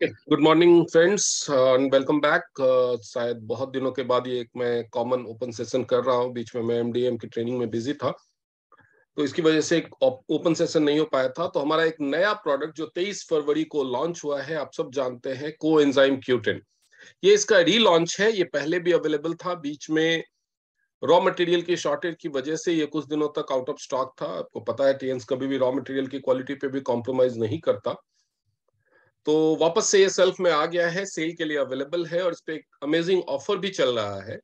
Good morning friends and welcome back. शायद बहुत दिनों के बाद ये एक मैं कॉमन ओपन सेशन कर रहा हूँ। बीच में मैं एमडीएम की ट्रेनिंग में बिजी था, तो इसकी वजह से एक ओपन सेशन नहीं हो पाया था। तो हमारा एक नया प्रोडक्ट जो 23 फरवरी को लॉन्च हुआ है, आप सब जानते हैं, कोएंजाइम Q10। ये इसका रीलॉन्च है। ये पहले भी अवेलेबल था, बीच में रॉ मटेरियल की शॉर्टेज की वजह से ये कुछ दिनों तक आउट ऑफ स्टॉक था। आपको पता है टीएंस कभी भी रॉ मटेरियल की क्वालिटी पे भी कॉम्प्रोमाइज नहीं करता। तो वापस से ये सेल्फ में आ गया है, सेल के लिए अवेलेबल है और इस पे एक अमेजिंग ऑफर भी चल रहा है।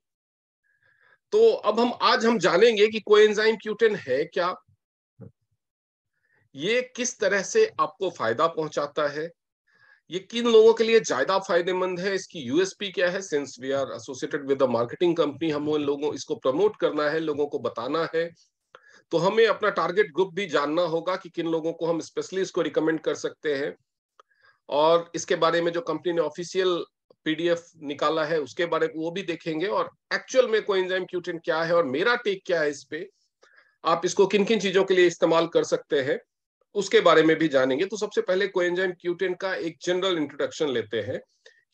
तो अब आज हम जानेंगे कि कोएंजाइम Q10 है क्या, ये किस तरह से आपको फायदा पहुंचाता है, ये किन लोगों के लिए ज्यादा फायदेमंद है, इसकी यूएसपी क्या है। Since we are associated with the marketing company, हम उन लोगों इसको प्रमोट करना है, लोगों को बताना है। तो हमें अपना टारगेट ग्रुप भी जानना होगा कि किन लोगों को हम स्पेशली इसको रिकमेंड कर सकते हैं। और इसके बारे में जो कंपनी ने ऑफिशियल पीडीएफ निकाला है उसके बारे में वो भी देखेंगे, और एक्चुअल में कोएंजाइम Q10 क्या है और मेरा टेक क्या है इस पे, आप इसको किन किन चीजों के लिए इस्तेमाल कर सकते हैं, उसके बारे में भी जानेंगे। तो सबसे पहले कोएंजाइम Q10 का एक जनरल इंट्रोडक्शन लेते हैं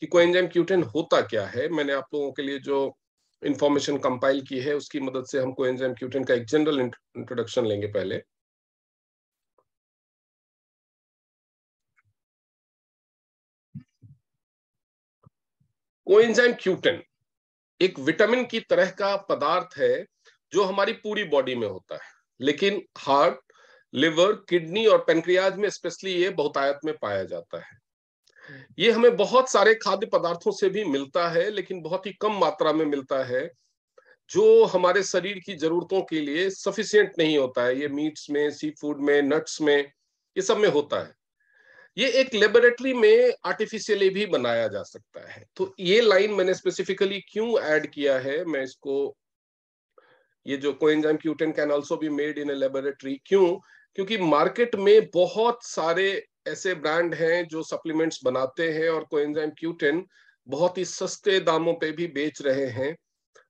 कि कोएंजाइम Q10 होता क्या है। मैंने आप लोगों के लिए जो इंफॉर्मेशन कंपाइल की है उसकी मदद से हम कोएंजाइम Q10 का एक जनरल इंट्रोडक्शन लेंगे पहले। कोएंजाइम Q10 एक विटामिन की तरह का पदार्थ है जो हमारी पूरी बॉडी में होता है, लेकिन हार्ट, लिवर, किडनी और पेनक्रियाज में स्पेशली ये बहुतायत में पाया जाता है। ये हमें बहुत सारे खाद्य पदार्थों से भी मिलता है, लेकिन बहुत ही कम मात्रा में मिलता है, जो हमारे शरीर की जरूरतों के लिए सफिशियंट नहीं होता है। ये मीट्स में, सी फूड में, नट्स में, ये सब में होता है। ये एक लेबोरेटरी में आर्टिफिशियली भी बनाया जा सकता है। तो ये लाइन मैंने स्पेसिफिकली क्यों ऐड किया है, मैं इसको, ये जो coenzyme Q10 can also be made in a laboratory, क्यों? क्योंकि मार्केट में बहुत सारे ऐसे ब्रांड हैं जो सप्लीमेंट्स बनाते हैं और कोएंजाइम Q10 बहुत ही सस्ते दामों पे भी बेच रहे हैं।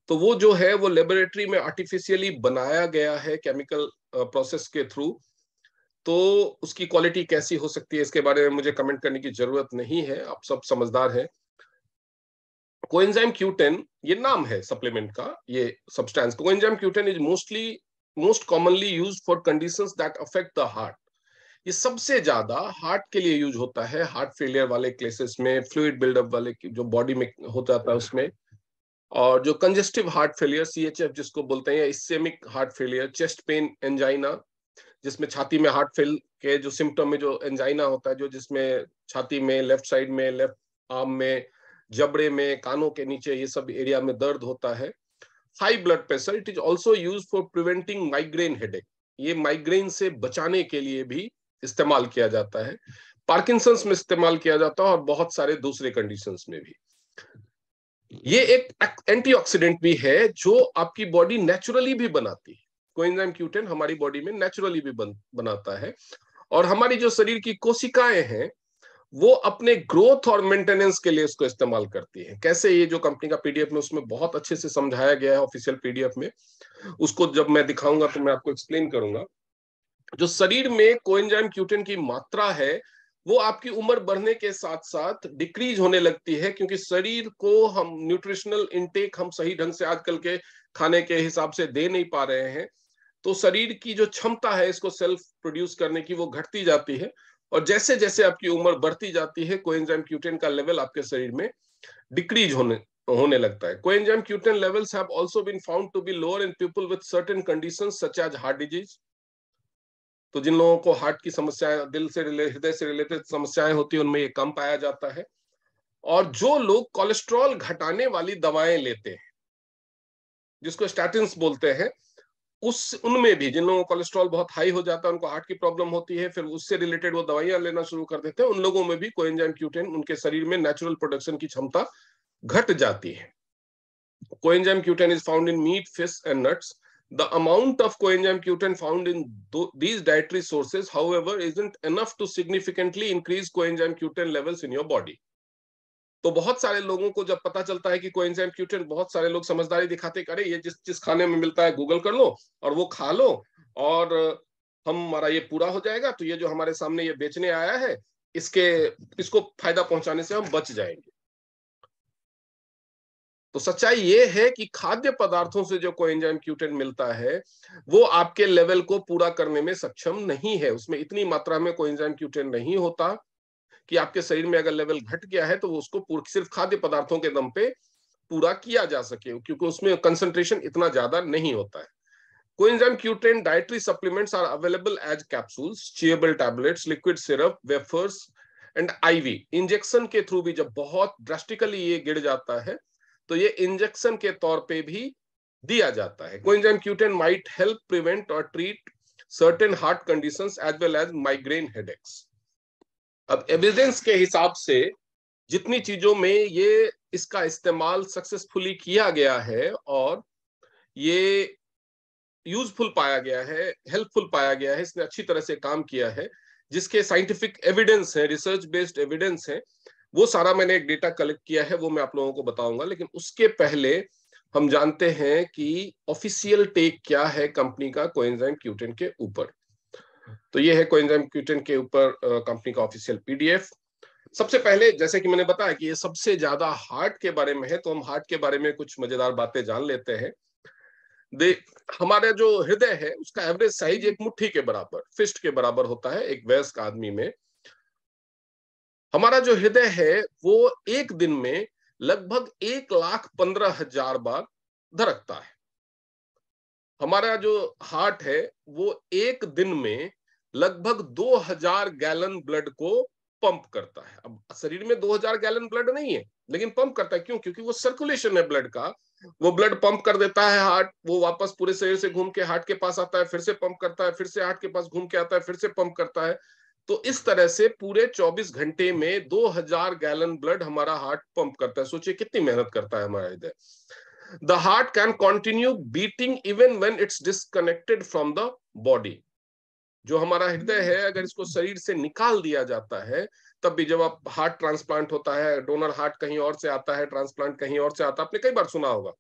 तो वो जो है वो लेबोरेटरी में आर्टिफिशियली बनाया गया है केमिकल प्रोसेस के थ्रू। तो उसकी क्वालिटी कैसी हो सकती है इसके बारे में मुझे कमेंट करने की जरूरत नहीं है, आप सब समझदार हैं। कोएंजाइम Q10 ये नाम है सप्लीमेंट का। ये substance coenzyme Q10 is most commonly used for conditions that affect the heart. ये सबसे ज्यादा हार्ट के लिए यूज होता है, हार्ट फेलियर वाले केसेस में, फ्लूइड बिल्डअप वाले जो बॉडी में हो जाता है उसमें, और जो कंजेस्टिव हार्ट फेलियर CHF जिसको बोलते हैं, या ischemic heart failure, chest pain, angina, जिसमें छाती में हार्ट फेल के जो सिम्टम में जो एंजाइना होता है, जो जिसमें छाती में, लेफ्ट साइड में, लेफ्ट आर्म में, जबड़े में, कानों के नीचे, ये सब एरिया में दर्द होता है। High blood pressure, it is also use for preventing migraine headache. ये माइग्रेन से बचाने के लिए भी इस्तेमाल किया जाता है। पार्किंसंस में इस्तेमाल किया जाता है और बहुत सारे दूसरे कंडीशंस में भी। ये एक एंटीऑक्सीडेंट भी है जो आपकी बॉडी नेचुरली भी बनाती है। कोएंजाइम Q10 हमारी बॉडी में नेचुरली भी बनाता है, और हमारी जो शरीर की कोशिकाएं हैं वो अपने ग्रोथ और मेंटेनेंस के लिए इसको इस्तेमाल करती है। कैसे, ये जो कंपनी का पीडीएफ में उसमें बहुत अच्छे से समझाया गया है ऑफिशियल पीडीएफ में, उसको जब मैं दिखाऊंगा तो मैं आपको एक्सप्लेन करूंगा। जो शरीर में कोएंजाइम Q10 की मात्रा है वो आपकी उम्र बढ़ने के साथ साथ डिक्रीज होने लगती है, क्योंकि शरीर को हम न्यूट्रिशनल इनटेक हम सही ढंग से आजकल के खाने के हिसाब से दे नहीं पा रहे हैं। तो शरीर की जो क्षमता है इसको सेल्फ प्रोड्यूस करने की, वो घटती जाती है। और जैसे जैसे आपकी उम्र बढ़ती जाती है कोएंजाइम Q10 का लेवल आपके शरीर में डिक्रीज होने लगता है। Coenzyme Q10 levels have also been found to be lower in people with certain conditions such as heart disease। तो जिन लोगों को हार्ट की समस्याएं, दिल से हृदय से रिलेटेड समस्याएं होती है, उनमें ये कम पाया जाता है। और जो लोग कोलेस्ट्रॉल घटाने वाली दवाएं लेते हैं, जिसको स्टैटिन्स बोलते हैं, उस उनमें भी जिन लोगों को कोलेस्ट्रॉल बहुत हाई हो जाता है, उनको हार्ट की प्रॉब्लम होती है, फिर उससे रिलेटेड वो दवाइयां लेना शुरू कर देते हैं, उन लोगों में भी कोएंजाइम Q10 उनके शरीर में नेचुरल प्रोडक्शन की क्षमता घट जाती है। Coenzyme Q10 is found in meat, fish, and nuts. The amount of coenzyme Q10 found in these dietary sources, however, isn't enough to significantly increase coenzyme Q10 levels in your body. तो बहुत सारे लोगों को जब पता चलता है कि कोएंजाइम Q10, बहुत सारे लोग समझदारी दिखाते हैं, अरे ये जिस जिस खाने में मिलता है गूगल कर लो और वो खा लो और हमारा ये पूरा हो जाएगा। तो ये जो हमारे सामने ये बेचने आया है इसको फायदा पहुंचाने से हम बच जाएंगे। तो सच्चाई ये है कि खाद्य पदार्थों से जो कोएंजाइम Q10 मिलता है वो आपके लेवल को पूरा करने में सक्षम नहीं है। उसमें इतनी मात्रा में कोएंजाइम Q10 नहीं होता कि आपके शरीर में अगर लेवल घट गया है तो वो उसको सिर्फ खाद्य पदार्थों के दम पे पूरा किया जा सके, क्योंकि उसमें कंसंट्रेशन इतना ज्यादा नहीं होता है। Coenzyme Q10 dietary supplements are available as capsules, chewable tablets, liquid syrup, wafers and IV. Injection के थ्रू भी जब बहुत ड्रास्टिकली ये गिर जाता है तो ये इंजेक्शन के तौर पे भी दिया जाता है। Coenzyme Q10 might help prevent or treat certain heart conditions as well as migraine headaches. अब एविडेंस के हिसाब से जितनी चीजों में ये इसका इस्तेमाल सक्सेसफुली किया गया है और ये यूजफुल पाया गया है, हेल्पफुल पाया गया है, इसने अच्छी तरह से काम किया है, जिसके साइंटिफिक एविडेंस है, रिसर्च बेस्ड एविडेंस है, वो सारा मैंने एक डेटा कलेक्ट किया है, वो मैं आप लोगों को बताऊंगा। लेकिन उसके पहले हम जानते हैं कि ऑफिशियल टेक क्या है कंपनी का कोएंजाइम Q10 के ऊपर। तो ये है कोएंजाइम Q10 के ऊपर कंपनी का ऑफिशियल पीडीएफ। सबसे पहले जैसे कि मैंने बताया कि ये सबसे ज्यादा हार्ट के बारे में है, तो हम हार्ट के बारे में कुछ मजेदार बातें जान लेते हैं। हमारा जो हृदय है उसका एवरेज साइज एक मुट्ठी के बराबर, फिस्ट के बराबर होता है एक वयस्क आदमी में। हमारा जो हृदय है वो एक दिन में लगभग 1,15,000 बार धड़कता है। हमारा जो हार्ट है वो एक दिन में लगभग 2,000 गैलन ब्लड को पंप करता है। अब शरीर में 2,000 गैलन ब्लड नहीं है, लेकिन पंप करता है। क्यों? क्योंकि वो सर्कुलेशन है ब्लड का, वो ब्लड पंप कर देता है हार्ट, वो वापस पूरे शरीर से घूम के हार्ट के पास आता है, फिर से पंप करता है, फिर से हार्ट के पास घूम के आता है, फिर से पंप करता है। तो इस तरह से पूरे 24 घंटे में 2,000 गैलन ब्लड हमारा हार्ट पंप करता है। सोचिए कितनी मेहनत करता है हमारा हृदय। The heart can continue beating even when it's disconnected from the body. जो हमारा हृदय है अगर इसको शरीर से निकाल दिया जाता है तब भी, जब आप हार्ट ट्रांसप्लांट होता है, डोनर हार्ट कहीं और से आता है, ट्रांसप्लांट कहीं और से आता है, आपने कई बार सुना होगा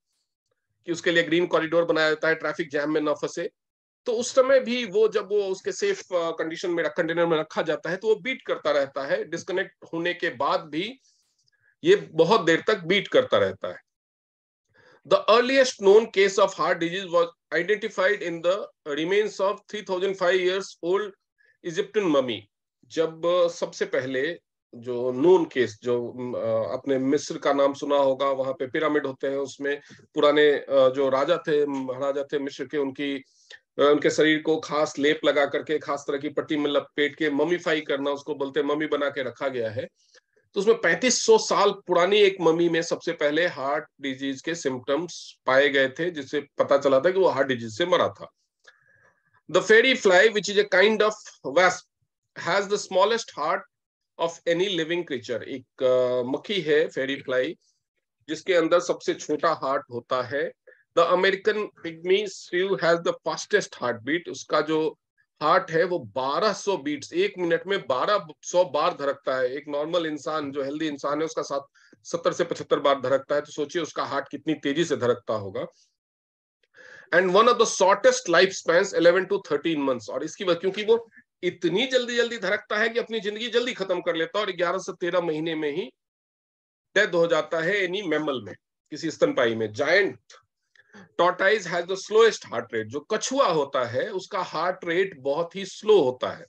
कि उसके लिए ग्रीन कॉरिडोर बनाया जाता है, ट्रैफिक जैम में न फंसे। तो उस समय भी वो जब वो उसके सेफ कंडीशन में कंटेनर में रखा जाता है तो वो बीट करता रहता है। डिस्कनेक्ट होने के बाद भी ये बहुत देर तक बीट करता रहता है। The earliest known case of heart disease was identified in the remains of 3,005 years old Egyptian mummy। जब सबसे पहले जो नोन केस, जो आपने मिस्र का नाम सुना होगा, वहां पे पिरामिड होते हैं, उसमें पुराने जो राजा थे, महाराजा थे मिस्र के, उनके शरीर को खास लेप लगा करके, खास तरह की पट्टी में लपेट के ममीफाई करना, उसको बोलते हैं, ममी बना के रखा गया है। तो उसमें 3500 साल पुरानी एक मम्मी में सबसे पहले हार्ट डिजीज के सिम्टम्स पाए गए थे, जिससे पता चला था कि वो हार्ट डिजीज से मरा था। The fairy fly which is a kind of wasp has the smallest heart of any living creature. एक मक्खी है फेरी फ्लाई जिसके अंदर सबसे छोटा हार्ट होता है। The American pygmy shrew has the fastest heart beat. उसका जो हार्ट है वो 1200 बीट्स एक मिनट में 1200 बार धड़कता है। एक नॉर्मल इंसान जो हेल्दी इंसान है उसका 70 से 75 बार धड़कता है, तो सोचिए उसका हार्ट कितनी तेजी से धड़कता होगा। And one of the shortest life spans 11 to 13 months। और इसकी वजह क्योंकि वो इतनी जल्दी जल्दी धड़कता है कि अपनी जिंदगी जल्दी खत्म कर लेता है और 11 से 13 महीने में ही डेथ हो जाता है एनी मैमल में, किसी स्तनपाई में। Giant tortoise has the slowest heart rate. जो कछुआ होता है उसका हार्ट रेट बहुत ही स्लो होता है,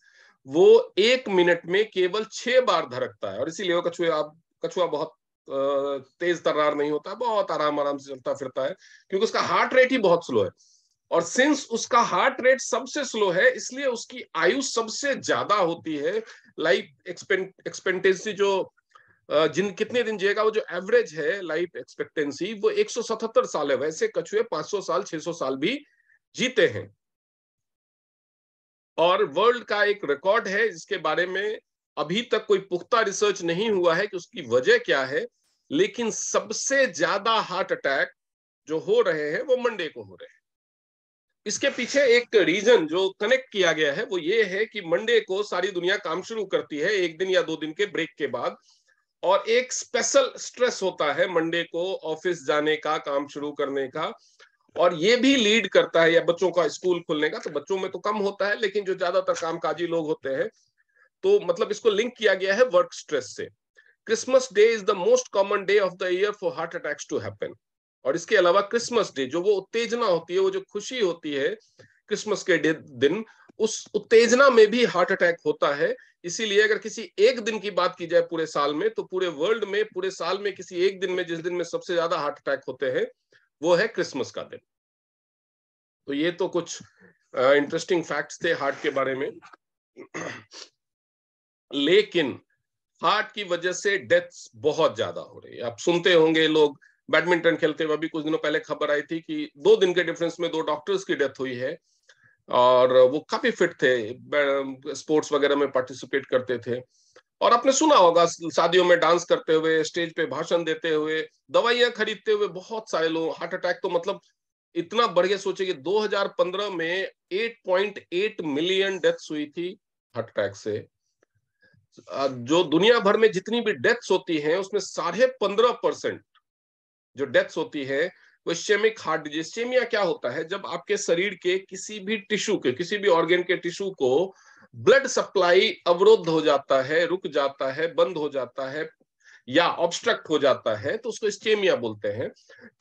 वो एक मिनट में केवल 6 बार धड़कता है। और इसीलिए वो कछुआ बहुत तेज तर्रार नहीं होता, बहुत आराम आराम से चलता फिरता है, क्योंकि उसका हार्ट रेट ही बहुत स्लो है। और सिंस उसका हार्ट रेट सबसे स्लो है इसलिए उसकी आयु सबसे ज्यादा होती है। लाइफ एक्सपेक्टेंसी जो कितने दिन जिएगा, वो जो एवरेज है लाइफ एक्सपेक्टेंसी वो 177 साल है। वैसे कछुए 500 साल 600 साल भी जीते हैं। और वर्ल्ड का एक रिकॉर्ड है जिसके बारे में अभी तक कोई पुख्ता रिसर्च नहीं हुआ है कि उसकी वजह क्या है, लेकिन सबसे ज्यादा हार्ट अटैक जो हो रहे हैं वो मंडे को हो रहे हैं। इसके पीछे एक रीजन जो कनेक्ट किया गया है वो ये है कि मंडे को सारी दुनिया काम शुरू करती है, एक दिन या 2 दिन के ब्रेक के बाद, और एक स्पेशल स्ट्रेस होता है मंडे को ऑफिस जाने का, काम शुरू करने का। और ये भी लीड करता है, या बच्चों का स्कूल खुलने का, तो बच्चों में तो कम होता है लेकिन जो ज्यादातर कामकाजी लोग होते हैं तो मतलब इसको लिंक किया गया है वर्क स्ट्रेस से। Christmas day is the most common day of the year for heart attacks to happen. और इसके अलावा क्रिसमस डे, जो वो उत्तेजना होती है, वो जो खुशी होती है क्रिसमस के दिन, उस उत्तेजना में भी हार्ट अटैक होता है। इसीलिए अगर किसी एक दिन की बात की जाए पूरे साल में, तो पूरे वर्ल्ड में पूरे साल में किसी एक दिन में जिस दिन में सबसे ज्यादा हार्ट अटैक होते हैं वो है क्रिसमस का दिन। तो ये तो कुछ इंटरेस्टिंग फैक्ट्स थे हार्ट के बारे में। लेकिन हार्ट की वजह से डेथ्स बहुत ज्यादा हो रही है। आप सुनते होंगे, लोग बैडमिंटन खेलते हुए, अभी कुछ दिनों पहले खबर आई थी कि 2 दिन के डिफरेंस में 2 डॉक्टर्स की डेथ हुई है, और वो काफी फिट थे, स्पोर्ट्स वगैरह में पार्टिसिपेट करते थे। और आपने सुना होगा शादियों में डांस करते हुए, स्टेज पे भाषण देते हुए, दवाइयां खरीदते हुए बहुत सारे लोग हार्ट अटैक। तो मतलब इतना बढ़ गया, सोचिए कि 2015 में 8.8 मिलियन डेथ्स हुई थी हार्ट अटैक से। जो दुनिया भर में जितनी भी डेथ्स होती हैं उसमें 15.5% जो डेथ्स होती है वो इस्चेमिक हार्ट डिजीज। इस्चेमिया क्या होता है? जब आपके शरीर के किसी भी टिश्यू के, किसी भी ऑर्गन के टिश्यू को ब्लड सप्लाई अवरुद्ध हो जाता है, रुक जाता है, बंद हो जाता है या ऑब्स्ट्रक्ट हो जाता है, तो उसको इस्चेमिया बोलते हैं।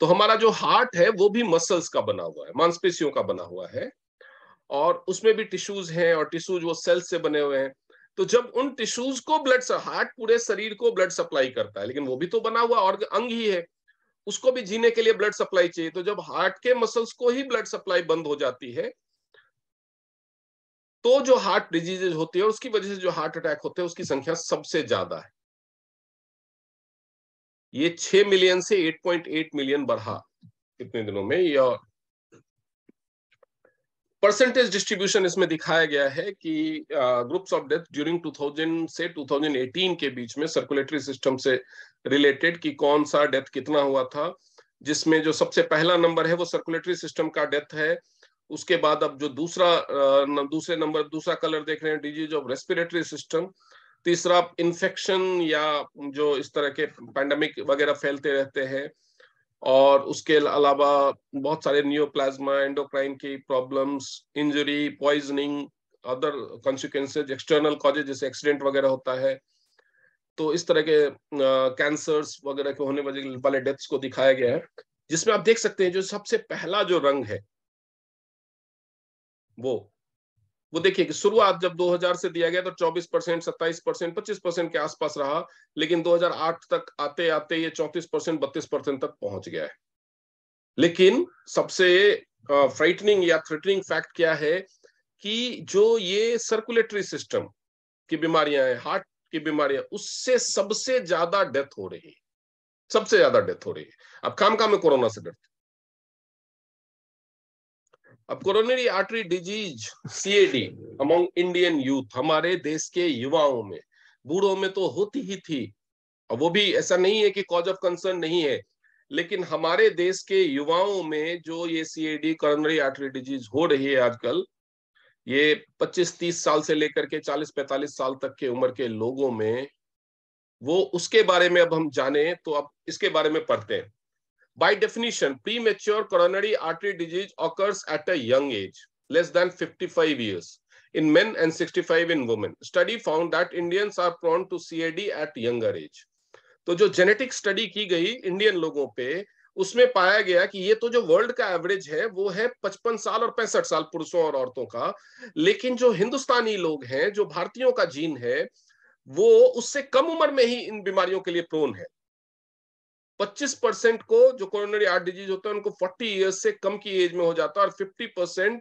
तो हमारा जो हार्ट है वो भी मसल्स का बना हुआ है, मांसपेशियों का बना हुआ है, और उसमें भी टिश्यूज हैं, और टिश्यूज वो सेल्स से बने हुए हैं। तो जब उन टिश्यूज को ब्लड, हार्ट पूरे शरीर को ब्लड सप्लाई करता है, लेकिन वो भी तो बना हुआ और अंग ही है, उसको भी जीने के लिए ब्लड सप्लाई चाहिए। तो जब हार्ट के मसल्स को ही ब्लड सप्लाई बंद हो जाती है, तो जो हार्ट डिजीजेज होती है उसकी वजह से जो हार्ट अटैक होते हैं उसकी संख्या सबसे ज्यादा है। ये 6 मिलियन से 8.8 मिलियन बढ़ा कितने दिनों में। या परसेंटेज डिस्ट्रीब्यूशन इसमें दिखाया गया है कि ग्रुप्स ऑफ डेथ ड्यूरिंग 2000 से 2018 के बीच में सर्कुलेटरी सिस्टम से रिलेटेड कि कौन सा डेथ कितना हुआ था, जिसमें जो सबसे पहला नंबर है वो सर्कुलेटरी सिस्टम का डेथ है। उसके बाद अब जो दूसरे नंबर, दूसरा कलर देख रहे हैं, डिजीज ऑफ रेस्पिरेटरी सिस्टम। तीसरा इन्फेक्शन, या जो इस तरह के पैंडेमिक वगैरह फैलते रहते हैं, और उसके अलावा बहुत सारे नियोप्लाज्मा, एंडोक्राइन की problems, injury, poisoning, other consequences, external causes जैसे एक्सीडेंट वगैरह होता है। तो इस तरह के कैंसर्स वगैरह के होने वाले डेथ्स को दिखाया गया है, जिसमें आप देख सकते हैं जो सबसे पहला जो रंग है वो वो देखिए कि शुरुआत जब 2000 से दिया गया तो 24%, 27%, 25% के आसपास रहा, लेकिन 2008 तक आते आते ये 34%, 32% तक पहुंच गया है। लेकिन सबसे फ्राइटनिंग या थ्रेटनिंग फैक्ट क्या है कि जो ये सर्कुलेटरी सिस्टम की बीमारियां हैं, हार्ट की बीमारियां, उससे सबसे ज्यादा डेथ हो रही है, सबसे ज्यादा डेथ हो रही है। अब काम में कोरोना से डरते। अब coronary artery disease, CAD, among Indian youth, हमारे देश के युवाओं में, बूढ़ों में तो होती ही थी, और वो भी ऐसा नहीं है कि कॉज ऑफ कंसर्न नहीं है, लेकिन हमारे देश के युवाओं में जो ये सीएडी, कोरोनरी आर्टरी डिजीज हो रही है आजकल, ये 25-30 साल से लेकर के 40-45 साल तक के उम्र के लोगों में, वो उसके बारे में अब हम जाने तो अब इसके बारे में पढ़ते हैं। By definition, premature coronary artery disease occurs at a young age, less than 55 years, in men and 65 in women. Study found that Indians are prone to CAD at younger age. तो जो जेनेटिक स्टडी की गई Indian लोगों पे, उसमें पाया गया कि ये तो जो वर्ल्ड का एवरेज है वो है 55 साल और 65 साल पुरुषों और औरतों का, लेकिन जो हिंदुस्तानी लोग हैं, जो भारतीयों का जीन है, वो उससे कम उम्र में ही इन बीमारियों के लिए प्रोन है। 25% को जो कोरोनरी हार्ट डिजीज होता है उनको 40 ईयर्स से कम की एज में हो जाता है, और 50%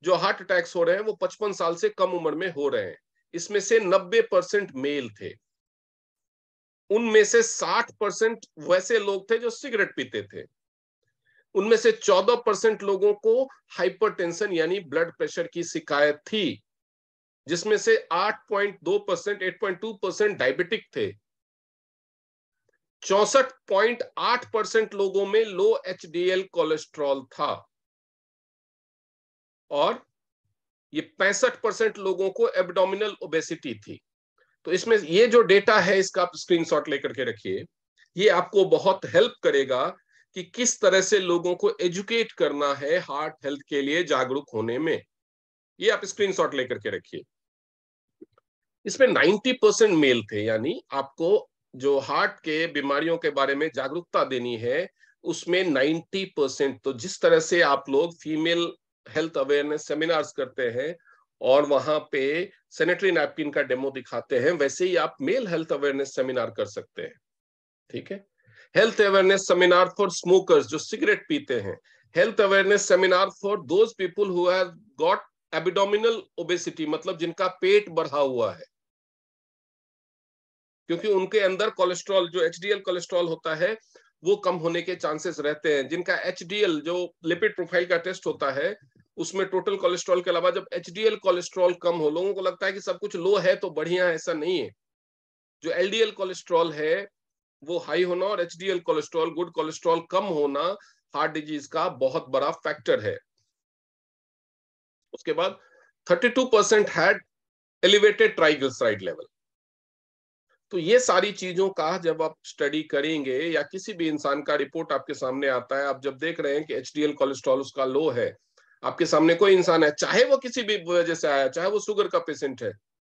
जो हार्ट अटैक्स हो रहे हैं वो 55 साल से कम उम्र में हो रहे हैं। इसमें से 90% मेल थे। उनमें से 60% वैसे लोग थे जो सिगरेट पीते थे। उनमें से 14% लोगों को हाइपरटेंशन यानी ब्लड प्रेशर की शिकायत थी, जिसमें से 8.2%, 8.2% डायबिटिक थे। 64.8% लोगों में लो एचडीएल कोलेस्ट्रॉल था, और ये 65% लोगों को एब्डोमिनल ओबेसिटी थी। तो इसमें ये जो डेटा है इसका आप स्क्रीनशॉट लेकर के रखिए, ये आपको बहुत हेल्प करेगा कि किस तरह से लोगों को एजुकेट करना है हार्ट हेल्थ के लिए जागरूक होने में। ये आप स्क्रीनशॉट लेकर के रखिए। इसमें 90% मेल थे, यानी आपको जो हार्ट के बीमारियों के बारे में जागरूकता देनी है उसमें 90%। तो जिस तरह से आप लोग फीमेल हेल्थ अवेयरनेस सेमिनार्स करते हैं और वहां पे सैनिटरी नैपकिन का डेमो दिखाते हैं, वैसे ही आप मेल हेल्थ अवेयरनेस सेमिनार कर सकते हैं। ठीक है, health awareness seminar for smokers जो सिगरेट पीते हैं, health awareness seminar for those people who have got abdominal obesity, मतलब जिनका पेट बढ़ा हुआ है, क्योंकि उनके अंदर कोलेस्ट्रॉल जो एचडीएल कोलेस्ट्रॉल होता है वो कम होने के चांसेस रहते हैं। जिनका एचडीएल जो लिपिड प्रोफाइल का टेस्ट होता है उसमें टोटल कोलेस्ट्रॉल के अलावा जब एचडीएल कोलेस्ट्रॉल कम हो, लोगों को लगता है कि सब कुछ लो है तो बढ़िया है, ऐसा नहीं है। जो एलडीएल कोलेस्ट्रॉल है वो हाई होना और एचडीएल कोलेस्ट्रॉल गुड कोलेस्ट्रॉल कम होना हार्ट डिजीज का बहुत बड़ा फैक्टर है। उसके बाद 32% हैड एलिवेटेड ट्राइग्लिसराइड लेवल। तो ये सारी चीजों का जब आप स्टडी करेंगे या किसी भी इंसान का रिपोर्ट आपके सामने आता है, आप जब देख रहे हैं कि एचडीएल कोलेस्ट्रॉल उसका लो है, आपके सामने कोई इंसान है, चाहे वो किसी भी वजह से आया, चाहे वो शुगर का पेशेंट है,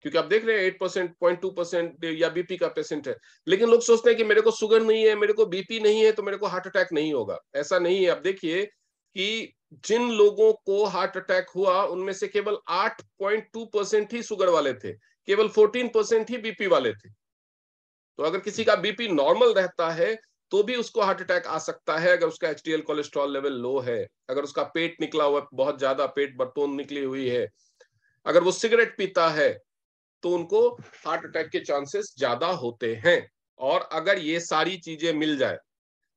क्योंकि आप देख रहे हैं 8%, 0.2% या बीपी का पेशेंट है, लेकिन लोग सोचते हैं कि मेरे को शुगर नहीं है, मेरे को बीपी नहीं है, तो मेरे को हार्ट अटैक नहीं होगा। ऐसा नहीं है। आप देखिए कि जिन लोगों को हार्ट अटैक हुआ उनमें से केवल 8.2% ही शुगर वाले थे, केवल 14% ही बीपी वाले थे। तो अगर किसी का बीपी नॉर्मल रहता है तो भी उसको हार्ट अटैक आ सकता है अगर उसका एचडीएल कोलेस्ट्रॉल लेवल लो है, अगर उसका पेट निकला हुआ बहुत ज्यादा, पेट बर्तोन निकली हुई है, अगर वो सिगरेट पीता है तो उनको हार्ट अटैक के चांसेस ज्यादा होते हैं। और अगर ये सारी चीजें मिल जाए,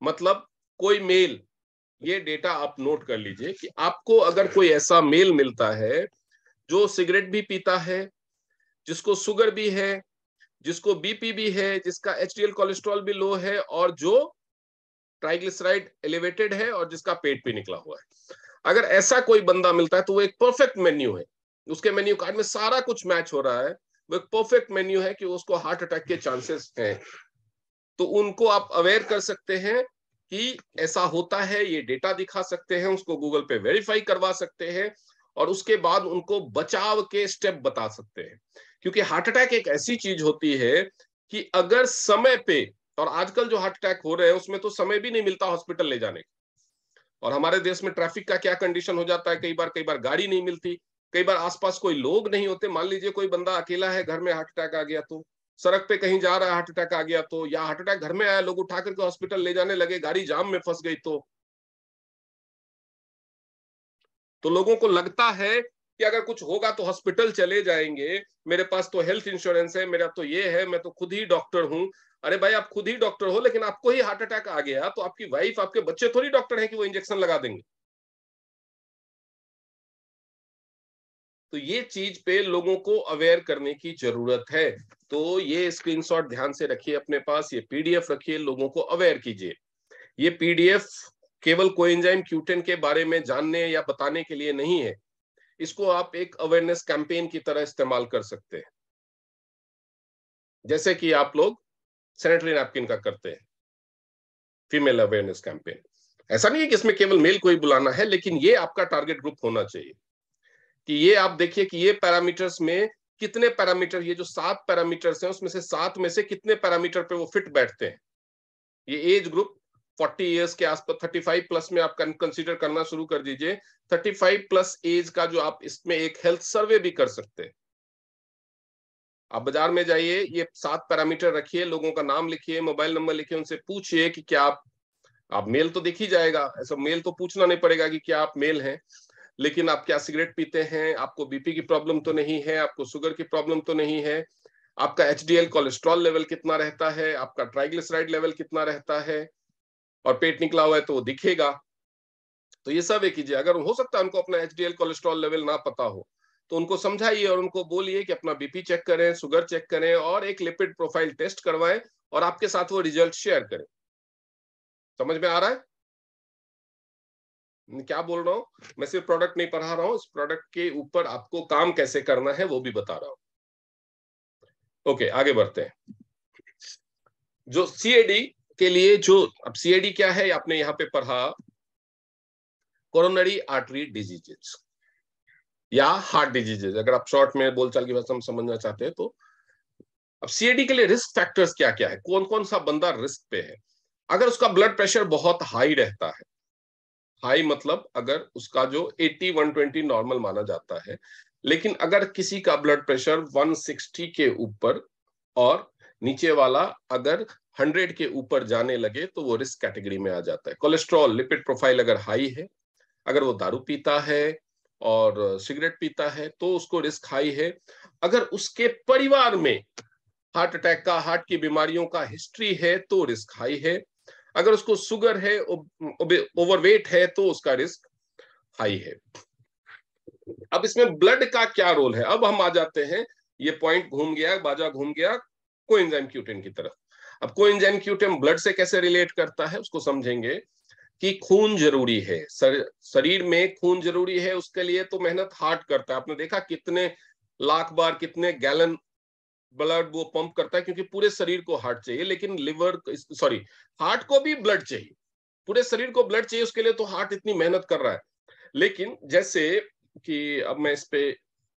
मतलब कोई मेल, ये डेटा आप नोट कर लीजिए कि आपको अगर कोई ऐसा मेल मिलता है जो सिगरेट भी पीता है, जिसको शुगर भी है, जिसको बीपी भी है, जिसका एचडीएल कोलेस्ट्रॉल भी लो है और जो ट्राइग्लिसराइड एलिवेटेड है और जिसका पेट भी निकला हुआ है, अगर ऐसा कोई बंदा मिलता है तो वो एक परफेक्ट मेन्यू है, उसके मेन्यू कार्ड में सारा कुछ मैच हो रहा है, वो एक परफेक्ट मेन्यू है कि उसको हार्ट अटैक के चांसेस हैं। तो उनको आप अवेयर कर सकते हैं कि ऐसा होता है, ये डेटा दिखा सकते हैं, उसको गूगल पे वेरीफाई करवा सकते हैं और उसके बाद उनको बचाव के स्टेप बता सकते हैं। क्योंकि हार्ट अटैक एक ऐसी चीज होती है कि अगर समय पे, और आजकल जो हार्ट अटैक हो रहे हैं उसमें तो समय भी नहीं मिलता हॉस्पिटल ले जाने का। और हमारे देश में ट्रैफिक का क्या कंडीशन हो जाता है, कई बार गाड़ी नहीं मिलती, कई बार आसपास कोई लोग नहीं होते। मान लीजिए कोई बंदा अकेला है, घर में हार्ट अटैक आ गया, तो सड़क पे कहीं जा रहा है, हार्ट अटैक आ गया तो, या हार्ट अटैक घर में आया, लोग उठा करके हॉस्पिटल ले जाने लगे, गाड़ी जाम में फंस गई तो लोगों को लगता है कि अगर कुछ होगा तो हॉस्पिटल चले जाएंगे, मेरे पास तो हेल्थ इंश्योरेंस है, मेरा तो ये है, मैं तो खुद ही डॉक्टर हूं। अरे भाई, आप खुद ही डॉक्टर हो, लेकिन आपको ही हार्ट अटैक आ गया तो आपकी वाइफ, आपके बच्चे थोड़ी डॉक्टर हैं कि वो इंजेक्शन लगा देंगे। तो ये चीज पे लोगों को अवेयर करने की जरूरत है। तो ये स्क्रीनशॉट ध्यान से रखिए अपने पास, ये पीडीएफ रखिए, लोगों को अवेयर कीजिए। ये पीडीएफ केवल कोएंजाइम Q10 के बारे में जानने या बताने के लिए नहीं है, इसको आप एक अवेयरनेस कैंपेन की तरह इस्तेमाल कर सकते हैं, जैसे कि आप लोग सैनिटरी नैपकिन का करते हैं फीमेल अवेयरनेस कैंपेन। ऐसा नहीं है कि इसमें केवल मेल को ही बुलाना है, लेकिन ये आपका टारगेट ग्रुप होना चाहिए कि ये आप देखिए कि ये पैरामीटर्स में कितने पैरामीटर, ये जो 7 पैरामीटर्स हैं उसमें से 7 में से कितने पैरामीटर पे वो फिट बैठते हैं। ये एज ग्रुप 40 इयर्स के आसपास, 35 प्लस में आप कंसीडर करना शुरू कर दीजिए। 35 प्लस एज का जो आप इसमें एक हेल्थ सर्वे भी कर सकते हैं। आप बाजार में जाइए, ये 7 पैरामीटर रखिए, लोगों का नाम लिखिए, मोबाइल नंबर लिखिए, उनसे पूछिए कि क्या आप मेल तो दिख ही जाएगा, ऐसा मेल तो पूछना नहीं पड़ेगा कि क्या आप मेल हैं, लेकिन आप क्या सिगरेट पीते हैं, आपको बीपी की प्रॉब्लम तो नहीं है, आपको शुगर की प्रॉब्लम तो नहीं है, आपका एचडीएल कोलेस्ट्रॉल लेवल कितना रहता है, आपका ट्राइग्लिसराइड लेवल कितना रहता है, और पेट निकला हुआ है तो वो दिखेगा। तो ये सब कीजिए। अगर हो सकता है उनको अपना एचडीएल कोलेस्ट्रॉल लेवल ना पता हो तो उनको समझाइए और उनको बोलिए कि अपना बीपी चेक करें, शुगर चेक करें और एक लिपिड प्रोफाइल टेस्ट करवाएं और आपके साथ वो रिजल्ट शेयर करें। समझ में आ रहा है क्या बोल रहा हूं? मैं सिर्फ प्रोडक्ट नहीं पढ़ा रहा हूं, इस प्रोडक्ट के ऊपर आपको काम कैसे करना है वो भी बता रहा हूं। ओके, आगे बढ़ते हैं। जो सीएडी के लिए, जो अब सीएडी क्या है आपने यहाँ पे पढ़ा, कोरोनरी आर्टरी डिजीजेस या हार्ट डिजीजेस, अगर आप शॉर्ट में बोलचाल की भाषा में समझना चाहते हैं तो अब सीएडी के लिए रिस्क फैक्टर्स क्या क्या है, कौन कौन सा बंदा रिस्क पे है? अगर उसका ब्लड प्रेशर बहुत हाई रहता है, हाई मतलब अगर उसका जो 80 120 नॉर्मल माना जाता है, लेकिन अगर किसी का ब्लड प्रेशर 160 के ऊपर और नीचे वाला अगर 100 के ऊपर जाने लगे तो वो रिस्क कैटेगरी में आ जाता है। कोलेस्ट्रॉल लिपिड प्रोफाइल अगर हाई है, अगर वो दारू पीता है और सिगरेट पीता है तो उसको रिस्क हाई है। अगर उसके परिवार में हार्ट अटैक का, हार्ट की बीमारियों का हिस्ट्री है तो रिस्क हाई है। अगर उसको शुगर है, ओवरवेट है तो उसका रिस्क हाई है। अब इसमें ब्लड का क्या रोल है? अब हम आ जाते हैं, ये पॉइंट घूम गया, बाजा घूम गया कोएंजाइम Q10 की तरफ। अब कोएंजाइम Q10 ब्लड से कैसे रिलेट करता है उसको समझेंगे कि खून जरूरी है, शरीर में खून जरूरी है, उसके लिए तो मेहनत हार्ट करता है। आपने देखा कितने लाख बार, कितने गैलन ब्लड वो पंप करता है, क्योंकि पूरे शरीर को हार्ट चाहिए। लेकिन लिवर, सॉरी, हार्ट को भी ब्लड चाहिए, पूरे शरीर को ब्लड चाहिए, उसके लिए तो हार्ट इतनी मेहनत कर रहा है। लेकिन जैसे कि अब मैं इस पे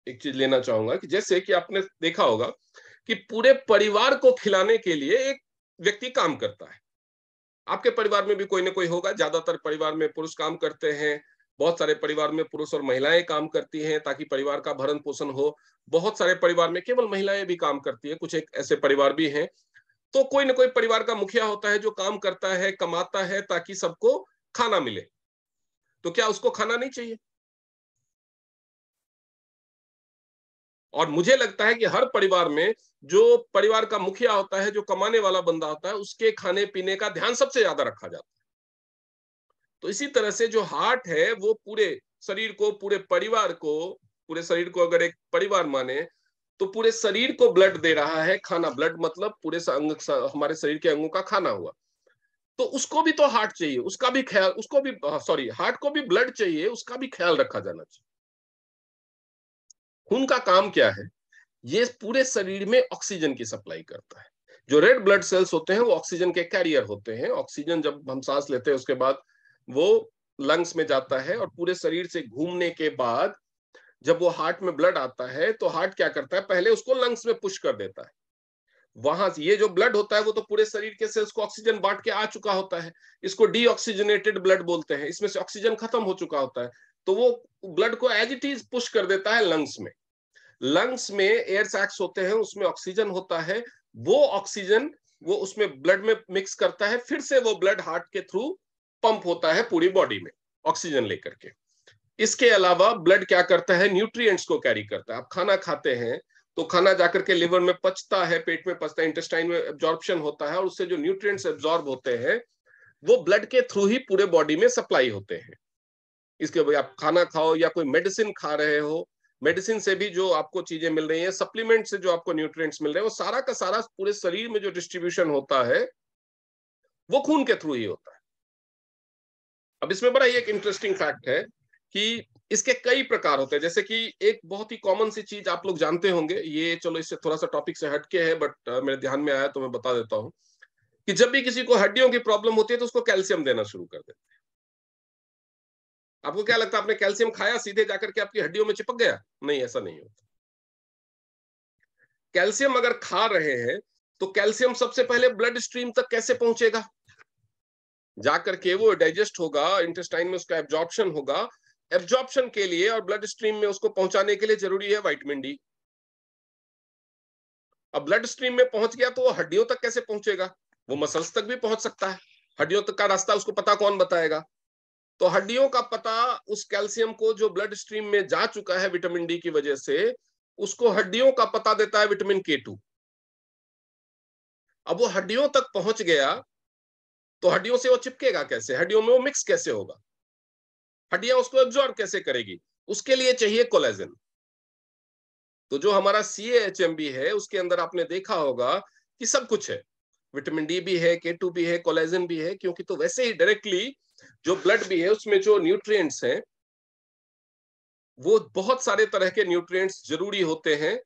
एक चीज लेना चाहूंगा कि जैसे कि आपने देखा होगा कि पूरे परिवार को खिलाने के लिए एक व्यक्ति काम करता है। आपके परिवार में भी कोई ना कोई होगा, ज्यादातर परिवार में पुरुष काम करते हैं, बहुत सारे परिवार में पुरुष और महिलाएं काम करती हैं ताकि परिवार का भरण पोषण हो। बहुत सारे परिवार में केवल महिलाएं भी काम करती है, कुछ एक ऐसे परिवार भी हैं। तो कोई ना कोई परिवार का मुखिया होता है जो काम करता है, कमाता है ताकि सबको खाना मिले। तो क्या उसको खाना नहीं चाहिए? और मुझे लगता है कि हर परिवार में जो परिवार का मुखिया होता है, जो कमाने वाला बंदा होता है, उसके खाने पीने का ध्यान सबसे ज्यादा रखा जाता है। तो इसी तरह से जो हार्ट है वो पूरे शरीर को, पूरे परिवार को, पूरे शरीर को अगर एक परिवार माने तो पूरे शरीर को ब्लड दे रहा है, खाना। ब्लड मतलब पूरे अंग, हमारे शरीर के अंगों का खाना हुआ। तो उसको भी तो हार्ट चाहिए, उसका भी ख्याल, उसको भी, सॉरी, हार्ट को भी ब्लड चाहिए, उसका भी ख्याल रखा जाना चाहिए। खून का काम क्या है? ये पूरे शरीर में ऑक्सीजन की सप्लाई करता है। जो रेड ब्लड सेल्स होते हैं वो ऑक्सीजन के कैरियर होते हैं। ऑक्सीजन जब हम सांस लेते हैं उसके बाद वो लंग्स में जाता है और पूरे शरीर से घूमने के बाद जब वो हार्ट में ब्लड आता है तो हार्ट क्या करता है, पहले उसको लंग्स में पुश कर देता है। वहां से ये जो ब्लड होता है वो तो पूरे शरीर के सेल्स को ऑक्सीजन बांट के आ चुका होता है। इसको डीऑक्सीजनेटेड ब्लड बोलते हैं, इसमें से ऑक्सीजन खत्म हो चुका होता है। तो वो ब्लड को एज इट इज पुश कर देता है लंग्स में। लंग्स में एयर सैक्स होते हैं, उसमें ऑक्सीजन होता है। वो ऑक्सीजन वो उसमें ब्लड में मिक्स करता है, फिर से वो ब्लड हार्ट के थ्रू पंप होता है पूरी बॉडी में ऑक्सीजन लेकर के। इसके अलावा ब्लड क्या करता है, न्यूट्रिएंट्स को कैरी करता है। आप खाना खाते हैं तो खाना जाकर के लिवर में पचता है, पेट में पचता है, इंटेस्टाइन में एब्जॉर्प्शन होता है, और उससे जो न्यूट्रिएंट्स एब्जॉर्ब होते हैं वो ब्लड के थ्रू ही पूरे बॉडी में सप्लाई होते हैं। इसके वजह आप खाना खाओ या कोई मेडिसिन खा रहे हो, मेडिसिन से भी जो आपको चीजें मिल रही हैं, सप्लीमेंट से जो आपको न्यूट्रिएंट्स मिल रहे हैं, वो सारा का सारा पूरे शरीर में जो डिस्ट्रीब्यूशन होता है वो खून के थ्रू ही होता है। अब इसमें बड़ा ही एक इंटरेस्टिंग फैक्ट है कि इसके कई प्रकार होते हैं। जैसे कि एक बहुत ही कॉमन सी चीज आप लोग जानते होंगे, ये चलो इससे थोड़ा सा टॉपिक से हटके है बट मेरे ध्यान में आया तो मैं बता देता हूं कि जब भी किसी को हड्डियों की प्रॉब्लम होती है तो उसको कैल्शियम देना शुरू कर देते हैं। आपको क्या लगता है, आपने कैल्शियम खाया सीधे जाकर के आपकी हड्डियों में चिपक गया? नहीं, ऐसा नहीं होता। कैल्शियम अगर खा रहे हैं तो कैल्शियम सबसे पहले ब्लड स्ट्रीम तक कैसे पहुंचेगा? जाकर के वो डाइजेस्ट होगा, इंटेस्टाइन में उसका एब्जॉर्प्शन होगा। एब्जॉर्प्शन के लिए और ब्लड स्ट्रीम में उसको पहुंचाने के लिए जरूरी है विटामिन डी। अब ब्लड स्ट्रीम में पहुंच गया तो वो हड्डियों तक कैसे पहुंचेगा? वो मसल्स तक भी पहुंच सकता है। हड्डियों तक का रास्ता उसको पता कौन बताएगा? तो हड्डियों का पता उस कैल्शियम को जो ब्लड स्ट्रीम में जा चुका है विटामिन डी की वजह से, उसको हड्डियों का पता देता है विटामिन K2। अब वो हड्डियों तक पहुंच गया तो हड्डियों से वो चिपकेगा कैसे, हड्डियों में वो मिक्स कैसे होगा, हड्डियां उसको एब्जॉर्ब कैसे करेगी? उसके लिए चाहिए कोलेजन। तो जो हमारा CAHMB है उसके अंदर आपने देखा होगा कि सब कुछ है, विटामिन डी भी है, K2 भी है, कोलेजन भी है। क्योंकि तो वैसे ही डायरेक्टली जो ब्लड भी है उसमें जो न्यूट्रिएंट्स हैं वो बहुत सारे तरह के न्यूट्रिएंट्स जरूरी होते हैं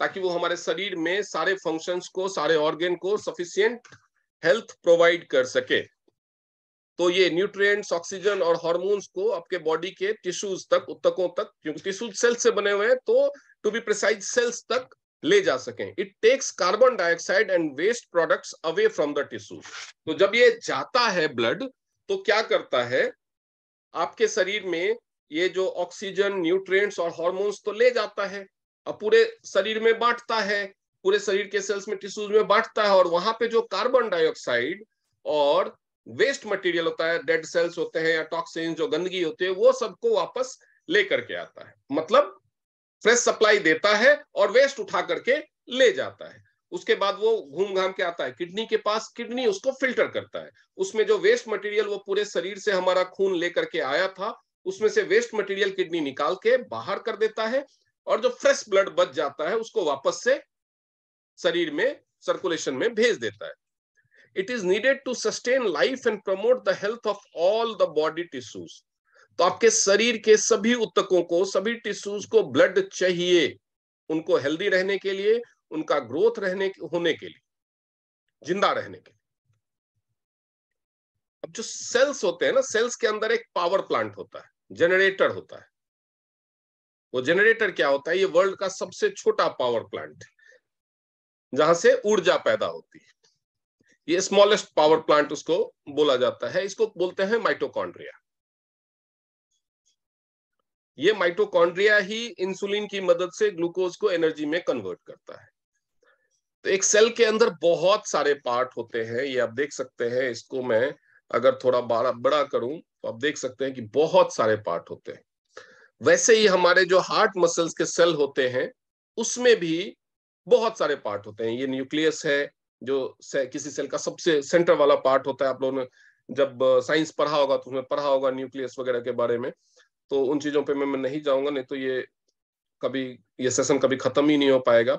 ताकि वो हमारे शरीर में सारे फंक्शंस को, सारे ऑर्गन को सफिशिएंट हेल्थ प्रोवाइड कर सके। तो ये न्यूट्रिएंट्स, ऑक्सीजन और हार्मोन्स को आपके बॉडी के टिश्यूज तक, उत्तकों तक, क्योंकि टिश्यूज सेल्स से बने हुए हैं तो टू बी प्रिसाइज सेल्स तक ले जा सकें। It takes carbon dioxide and waste products away from the tissue. तो जब ये जाता है ब्लड, तो क्या करता है, आपके शरीर में ये जो ऑक्सीजन, न्यूट्रिएंट्स और हार्मोन्स तो ले जाता है, अब पूरे शरीर में बांटता है, पूरे शरीर के सेल्स में, टिश्यूज में बांटता है, और वहां पे जो कार्बन डाइऑक्साइड और वेस्ट मटेरियल होता है, डेड सेल्स होते हैं या टॉक्सिन, जो गंदगी होती है, वो सबको वापस लेकर के आता है। मतलब फ्रेश सप्लाई देता है और वेस्ट उठा करके ले जाता है। उसके बाद वो घूम घाम के आता है किडनी के पास, किडनी उसको फिल्टर करता है। उसमें जो वेस्ट मटेरियल वो पूरे शरीर से हमारा खून लेकर के आया था, उसमें से वेस्ट मटेरियल किडनी निकाल के बाहर कर देता है, और जो फ्रेश ब्लड बच जाता है उसको वापस से शरीर में सर्कुलेशन में भेज देता है। It is needed to sustain life and promote the health of all the body tissues. तो आपके शरीर के सभी ऊतकों को, सभी टिश्यूज को ब्लड चाहिए, उनको हेल्दी रहने के लिए, उनका ग्रोथ होने के लिए, जिंदा रहने के लिए। अब जो सेल्स होते हैं ना, सेल्स के अंदर एक पावर प्लांट होता है, जनरेटर होता है। वो जनरेटर क्या होता है, ये वर्ल्ड का सबसे छोटा पावर प्लांट है जहां से ऊर्जा पैदा होती है। ये स्मॉलेस्ट पावर प्लांट उसको बोला जाता है, इसको बोलते हैं माइटोकॉन्ड्रिया। ये माइटोकॉन्ड्रिया ही इंसुलिन की मदद से ग्लूकोज को एनर्जी में कन्वर्ट करता है। तो एक सेल के अंदर बहुत सारे पार्ट होते हैं, ये आप देख सकते हैं। इसको मैं अगर थोड़ा बड़ा करूं तो आप देख सकते हैं कि बहुत सारे पार्ट होते हैं। वैसे ही हमारे जो हार्ट मसल्स के सेल होते हैं, उसमें भी बहुत सारे पार्ट होते हैं। ये न्यूक्लियस है, जो किसी सेल का सबसे सेंटर वाला पार्ट होता है। आप लोगों ने जब साइंस पढ़ा होगा तो उसमें पढ़ा होगा न्यूक्लियस वगैरह के बारे में, तो उन चीजों पे मैं नहीं जाऊंगा, नहीं तो ये सेशन कभी खत्म ही नहीं हो पाएगा।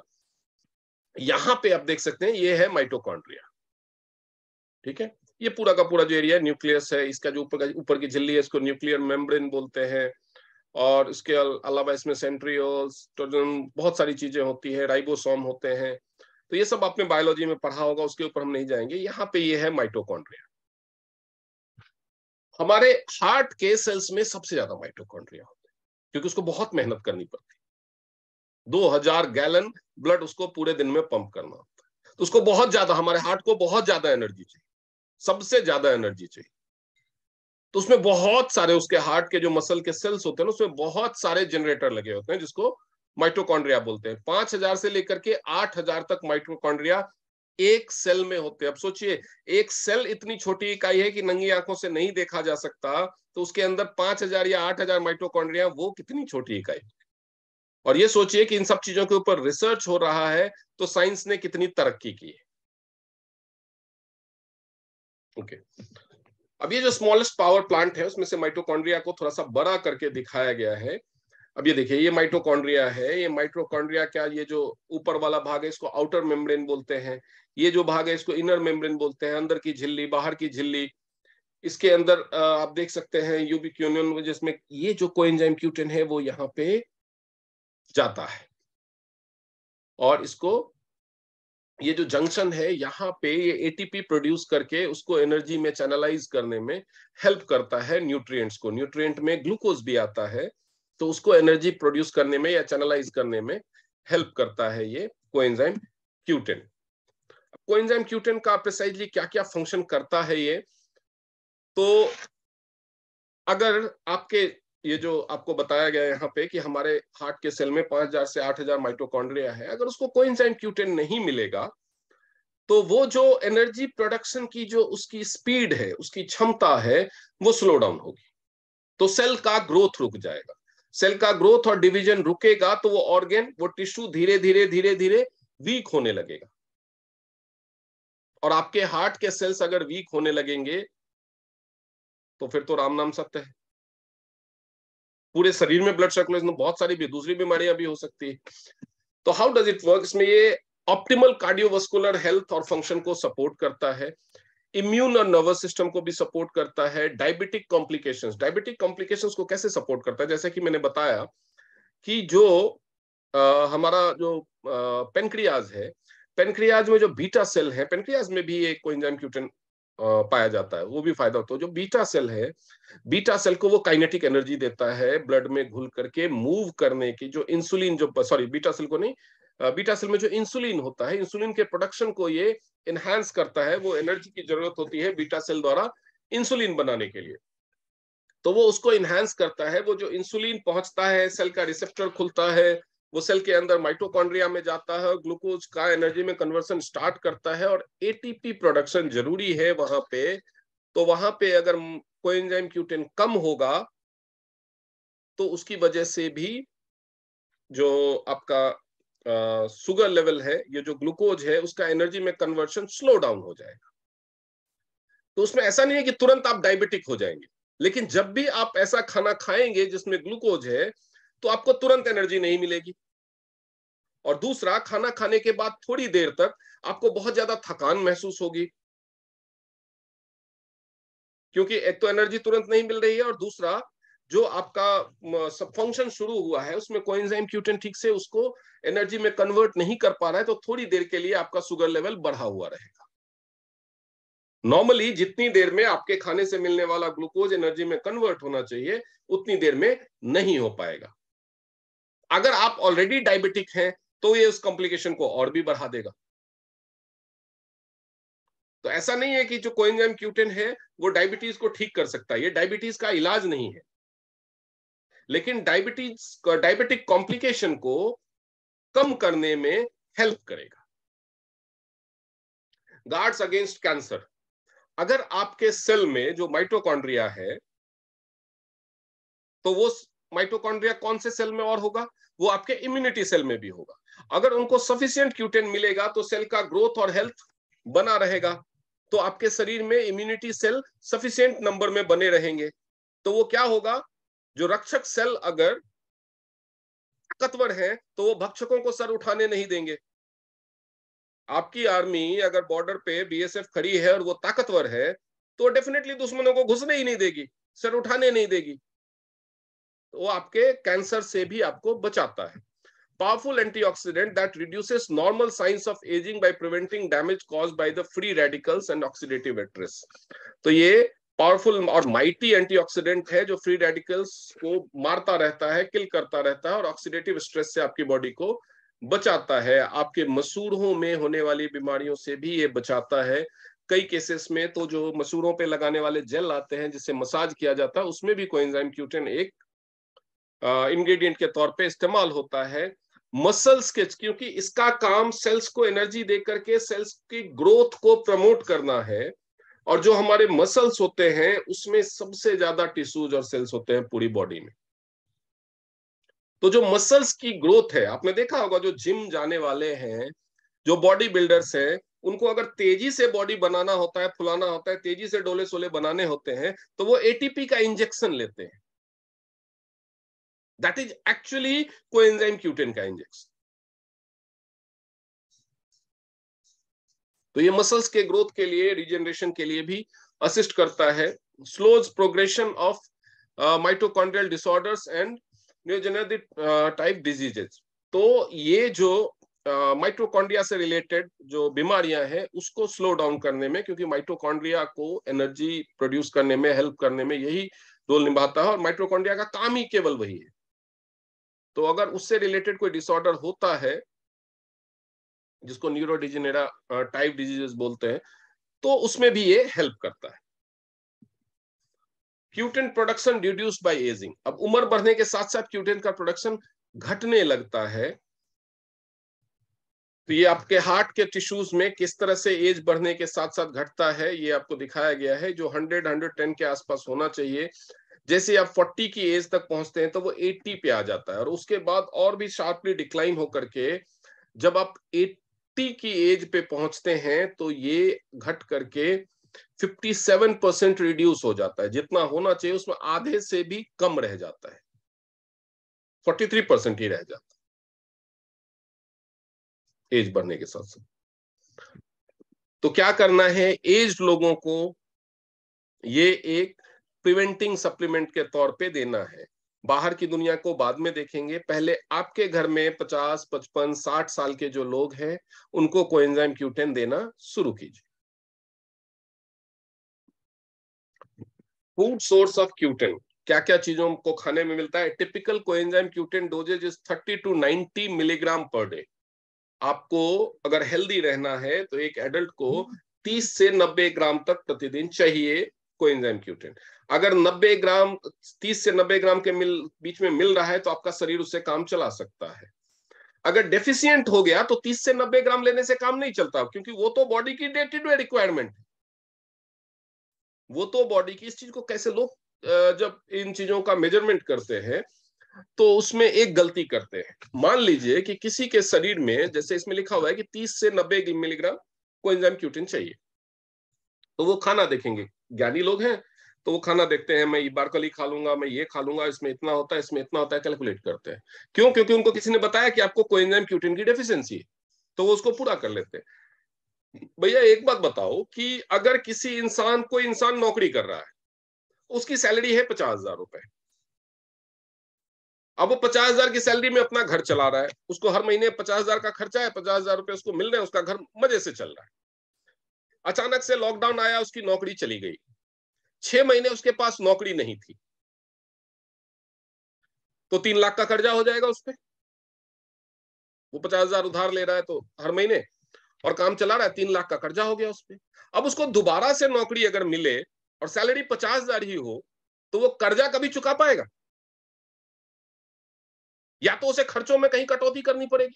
यहां पे आप देख सकते हैं, ये है माइटोकॉन्ड्रिया। ठीक है, ये पूरा का पूरा जो एरिया न्यूक्लियस है, इसका जो ऊपर की झिल्ली है, इसको न्यूक्लियर मेम्ब्रेन बोलते हैं। और इसके अलावा इसमें सेंट्रियोल्स, बहुत सारी चीजें होती है, राइबोसोम होते हैं। तो ये सब आपने बायोलॉजी में पढ़ा होगा, उसके ऊपर हम नहीं जाएंगे। यहाँ पे ये है माइटोकॉन्ड्रिया। हमारे हार्ट के सेल्स में सबसे ज्यादा माइटोकॉन्ड्रिया होते हैं, क्योंकि उसको बहुत मेहनत करनी पड़ती है। 2000 गैलन ब्लड उसको पूरे दिन में पंप करना होता है। तो उसको बहुत ज्यादा, हमारे हार्ट को बहुत ज्यादा एनर्जी चाहिए, सबसे ज्यादा एनर्जी चाहिए। तो उसमें बहुत सारे, उसके हार्ट के जो मसल के सेल्स होते हैं ना, उसमें बहुत सारे जनरेटर लगे होते हैं, जिसको माइटोकॉन्ड्रिया बोलते हैं। 5000 से लेकर के 8000 तक माइटोकॉन्ड्रिया एक सेल में होते हैं। अब सोचिए, एक सेल इतनी छोटी इकाई है कि नंगी आंखों से नहीं देखा जा सकता, तो उसके अंदर 5000 या 8000 माइटोकॉन्ड्रिया, वो कितनी छोटी इकाई। और ये सोचिए कि इन सब चीजों के ऊपर रिसर्च हो रहा है, तो साइंस ने कितनी तरक्की की है। ओके, अब ये जो स्मॉलेस्ट पावर प्लांट है, उसमें से माइटोकॉन्ड्रिया को थोड़ा सा बड़ा करके दिखाया गया है। अब ये देखिए, ये माइटोकॉन्ड्रिया है। ये माइटोकॉन्ड्रिया क्या, ये जो ऊपर वाला भाग है इसको आउटर मेम्ब्रेन बोलते हैं, ये जो भाग है इसको इनर मेम्ब्रेन बोलते हैं। अंदर की झिल्ली, बाहर की झिल्ली। इसके अंदर आप देख सकते हैं यूबिक्यूनिन, जिसमें ये जो कोएंजाइम Q10 है वो यहाँ पे जाता है, और इसको, ये जो जंक्शन है यहाँ पे, ये एटीपी प्रोड्यूस करके उसको एनर्जी में चैनलाइज करने में हेल्प करता है। न्यूट्रिएंट्स को, न्यूट्रिएंट में ग्लूकोज भी आता है, तो उसको एनर्जी प्रोड्यूस करने में या चैनलाइज करने में हेल्प करता है ये कोएंजाइम Q10। कोएंजाइम Q10 का प्रिसाइजली क्या क्या फंक्शन करता है ये, तो अगर आपके, ये जो आपको बताया गया यहाँ पे कि हमारे हार्ट के सेल में 5000 से 8000 माइटोकॉन्ड्रिया है, अगर उसको कोएंजाइम Q10 नहीं मिलेगा, तो वो जो एनर्जी प्रोडक्शन की जो उसकी स्पीड है, उसकी क्षमता है, वो स्लो डाउन होगी। तो सेल का ग्रोथ रुक जाएगा। सेल का ग्रोथ और डिवीजन रुकेगा, तो वो ऑर्गेन, वो टिश्यू धीरे धीरे धीरे धीरे वीक होने लगेगा। और आपके हार्ट के सेल्स अगर वीक होने लगेंगे, तो फिर तो राम नाम सत्य है। पूरे शरीर में ब्लड सर्कुलेशन, बहुत सारी भी दूसरी बीमारियां भी हो सकती है। तो हाउ डज इट वर्क, इसमें ये ऑप्टिमल कार्डियोवास्कुलर हेल्थ और फंक्शन को सपोर्ट करता है, इम्यून और नर्वस सिस्टम को भी सपोर्ट करता है। डायबिटिक कॉम्प्लिकेशंस को कैसे सपोर्ट करता है, जैसे कि मैंने बताया कि जो हमारा जो पेनक्रियाज है, पेनक्रियाज में जो बीटा सेल है, पेनक्रियाज में भी एक कोएंजाइम Q10 पाया जाता है, वो भी फायदा होता है। जो बीटा सेल है, बीटा सेल को वो काइनेटिक एनर्जी देता है ब्लड में घुल करके मूव करने की, जो इंसुलिन, जो सॉरी बीटा सेल को नहीं, बीटा सेल में जो इंसुलिन होता है, इंसुलिन के प्रोडक्शन को ये एनहांस करता है। वो एनर्जी की जरूरत होती है बीटा सेल द्वारा इंसुलिन बनाने के लिए, तो वो उसको इनहेंस करता है। वो जो इंसुलिन पहुंचता है, सेल का रिसेप्टर खुलता है, वो सेल के अंदर माइटोकॉन्ड्रिया में जाता है और ग्लूकोज का एनर्जी में कन्वर्सन स्टार्ट करता है, और एटीपी प्रोडक्शन जरूरी है वहां पे। तो वहां पे अगर कोएंजाइम Q10 कम होगा तो उसकी वजह से भी जो आपका शुगर लेवल है, ये जो ग्लूकोज है, उसका एनर्जी में कन्वर्शन स्लो डाउन हो जाएगा। तो उसमें ऐसा नहीं है कि तुरंत आप डायबिटिक हो जाएंगे, लेकिन जब भी आप ऐसा खाना खाएंगे जिसमें ग्लूकोज है तो आपको तुरंत एनर्जी नहीं मिलेगी। और दूसरा, खाना खाने के बाद थोड़ी देर तक आपको बहुत ज्यादा थकान महसूस होगी, क्योंकि एक तो एनर्जी तुरंत नहीं मिल रही है, और दूसरा जो आपका सब फंक्शन शुरू हुआ है उसमें कोएंजाइम Q10 ठीक से उसको एनर्जी में कन्वर्ट नहीं कर पा रहा है, तो थोड़ी देर के लिए आपका शुगर लेवल बढ़ा हुआ रहेगा। नॉर्मली जितनी देर में आपके खाने से मिलने वाला ग्लूकोज एनर्जी में कन्वर्ट होना चाहिए, उतनी देर में नहीं हो पाएगा। अगर आप ऑलरेडी डायबिटिक हैं तो ये उस कॉम्प्लिकेशन को और भी बढ़ा देगा। तो ऐसा नहीं है कि जो कोएंजाइम Q10 है वो डायबिटीज को ठीक कर सकता है, ये डायबिटीज का इलाज नहीं है, लेकिन डायबिटिक कॉम्प्लिकेशन को कम करने में हेल्प करेगा। गार्ड्स अगेंस्ट कैंसर, अगर आपके सेल में जो माइटोकॉन्ड्रिया है, तो वो माइटोकॉन्ड्रिया कौन से सेल में और होगा, वो आपके इम्यूनिटी सेल में भी होगा। अगर उनको सफिशिएंट Q10 मिलेगा तो सेल का ग्रोथ और हेल्थ बना रहेगा, तो आपके शरीर में इम्यूनिटी सेल सफिशिएंट नंबर में बने रहेंगे। तो वो क्या होगा, जो रक्षक सेल अगर ताकतवर है तो वो भक्षकों को सर उठाने नहीं देंगे। आपकी आर्मी अगर बॉर्डर पे BSF खड़ी है और वो ताकतवर है, तो डेफिनेटली दुश्मनों को घुसने ही नहीं देगी, सर उठाने नहीं देगी। तो वो आपके कैंसर से भी आपको बचाता है। Powerful antioxidant that reduces normal signs of aging by preventing damage caused by the free radicals and oxidative stress. तो ये पावरफुल और माइटी एंटीऑक्सीडेंट है जो फ्री रेडिकल्स को मारता रहता है, किल करता रहता है, और ऑक्सीडेटिव स्ट्रेस से आपकी बॉडी को बचाता है। आपके मसूड़ों में होने वाली बीमारियों से भी ये बचाता है। कई केसेस में तो जो मसूड़ों पे लगाने वाले जेल आते हैं जिससे मसाज किया जाता है, उसमें भी कोएंजाइम Q10 एक इंग्रेडिएंट के तौर पे इस्तेमाल होता है। मसल्स के, क्योंकि इसका काम सेल्स को एनर्जी दे करके सेल्स की ग्रोथ को प्रमोट करना है, और जो हमारे मसल्स होते हैं उसमें सबसे ज्यादा टिश्यूज और सेल्स होते हैं पूरी बॉडी में। तो जो मसल्स की ग्रोथ है, आपने देखा होगा जो जिम जाने वाले हैं, जो बॉडी बिल्डर्स हैं, उनको अगर तेजी से बॉडी बनाना होता है, फुलाना होता है, तेजी से डोले सोले बनाने होते हैं, तो वो ATP का इंजेक्शन लेते हैं। That is actually coenzyme Q10 का इंजेक्शन। तो ये मसल्स के ग्रोथ के लिए, रीजनरेशन के लिए भी असिस्ट करता है। Slows progression of mitochondrial disorders and neurogenetic type diseases. तो ये जो माइटोकॉन्ड्रिया से रिलेटेड जो बीमारियां हैं उसको स्लो डाउन करने में, क्योंकि माइटोकॉन्ड्रिया को एनर्जी प्रोड्यूस करने में, हेल्प करने में यही रोल निभाता है, और माइटोकॉन्ड्रिया का काम ही केवल वही है। तो अगर उससे रिलेटेड कोई डिसऑर्डर होता है, जिसको न्यूरोडिजेनेरा टाइप डिजीजेस बोलते हैं, तो उसमें भी ये हेल्प करता है। Q10 production reduced by ageing, अब उम्र बढ़ने के साथ साथ Q10 का प्रोडक्शन घटने लगता है। तो ये आपके हार्ट के टिश्यूज में किस तरह से एज बढ़ने के साथ साथ घटता है, ये आपको दिखाया गया है। जो 100-110 के आसपास होना चाहिए, जैसे आप 40 की एज तक पहुंचते हैं तो वो 80 पे आ जाता है, और उसके बाद और भी शार्पली डिक्लाइन होकर के जब आप 80 की एज पे पहुंचते हैं तो ये घट करके 57% रिड्यूस हो जाता है। जितना होना चाहिए उसमें आधे से भी कम रह जाता है, 43% ही रह जाता है एज बढ़ने के साथ साथ। तो क्या करना है, एज लोगों को ये एक प्रिवेंटिंग सप्लीमेंट के तौर पे देना है। बाहर की दुनिया को बाद में देखेंगे, पहले आपके घर में 50, 55, 60 साल के जो लोग हैं उनको कोएंजाइम Q10 देना शुरू कीजिए। फूड सोर्स ऑफ Q10, क्या क्या चीजों को खाने में मिलता है। Typical coenzyme Q10 dosages is 30 to 90 milligram per day. आपको अगर हेल्दी रहना है तो एक एडल्ट को 30 से 90 ग्राम तक प्रतिदिन चाहिए कोएंजाइम क्यूटेन। अगर 90 ग्राम 30 से 90 ग्राम के बीच में मिल रहा है तो आपका शरीर उससे काम चला सकता है। अगर डेफिशिएंट हो गया तो 30 से 90 ग्राम लेने से काम नहीं चलता, क्योंकि वो तो बॉडी की डे टू डे रिक्वायरमेंट है। वो तो बॉडी की, इस चीज को कैसे लोग जब इन चीजों का मेजरमेंट करते हैं तो उसमें एक गलती करते हैं। मान लीजिए कि किसी के शरीर में, जैसे इसमें लिखा हुआ है कि 30 से 90 मिलीग्राम कोएंजाइम क्यूटिन चाहिए, तो वो खाना देखेंगे, ज्ञानी लोग हैं तो वो खाना देखते हैं, मैं ये बारकली खा लूंगा, मैं ये खा लूंगा, इसमें इतना होता है, इसमें इतना होता है, कैलकुलेट करते हैं। क्यों? क्योंकि उनको किसी ने बताया कि आपको कोएंजाइम क्यूटिन की डेफिशिएंसी है, तो वो उसको पूरा कर लेते हैं। भैया एक बात बताओ कि अगर किसी इंसान, कोई इंसान नौकरी कर रहा है, उसकी सैलरी है 50,000 रुपए। अब वो 50,000 की सैलरी में अपना घर चला रहा है, उसको हर महीने 50,000 का खर्चा है, 50,000 रुपए उसको मिल रहे हैं, उसका घर मजे से चल रहा है। अचानक से लॉकडाउन आया, उसकी नौकरी चली गई, 6 महीने उसके पास नौकरी नहीं थी, तो 3 लाख का कर्जा हो जाएगा उस पर। वो 50,000 उधार ले रहा है तो हर महीने, और काम चला रहा है, 3 लाख का कर्जा हो गया उस पर। अब उसको दोबारा से नौकरी अगर मिले और सैलरी 50,000 ही हो, तो वो कर्जा कभी चुका पाएगा? या तो उसे खर्चों में कहीं कटौती करनी पड़ेगी,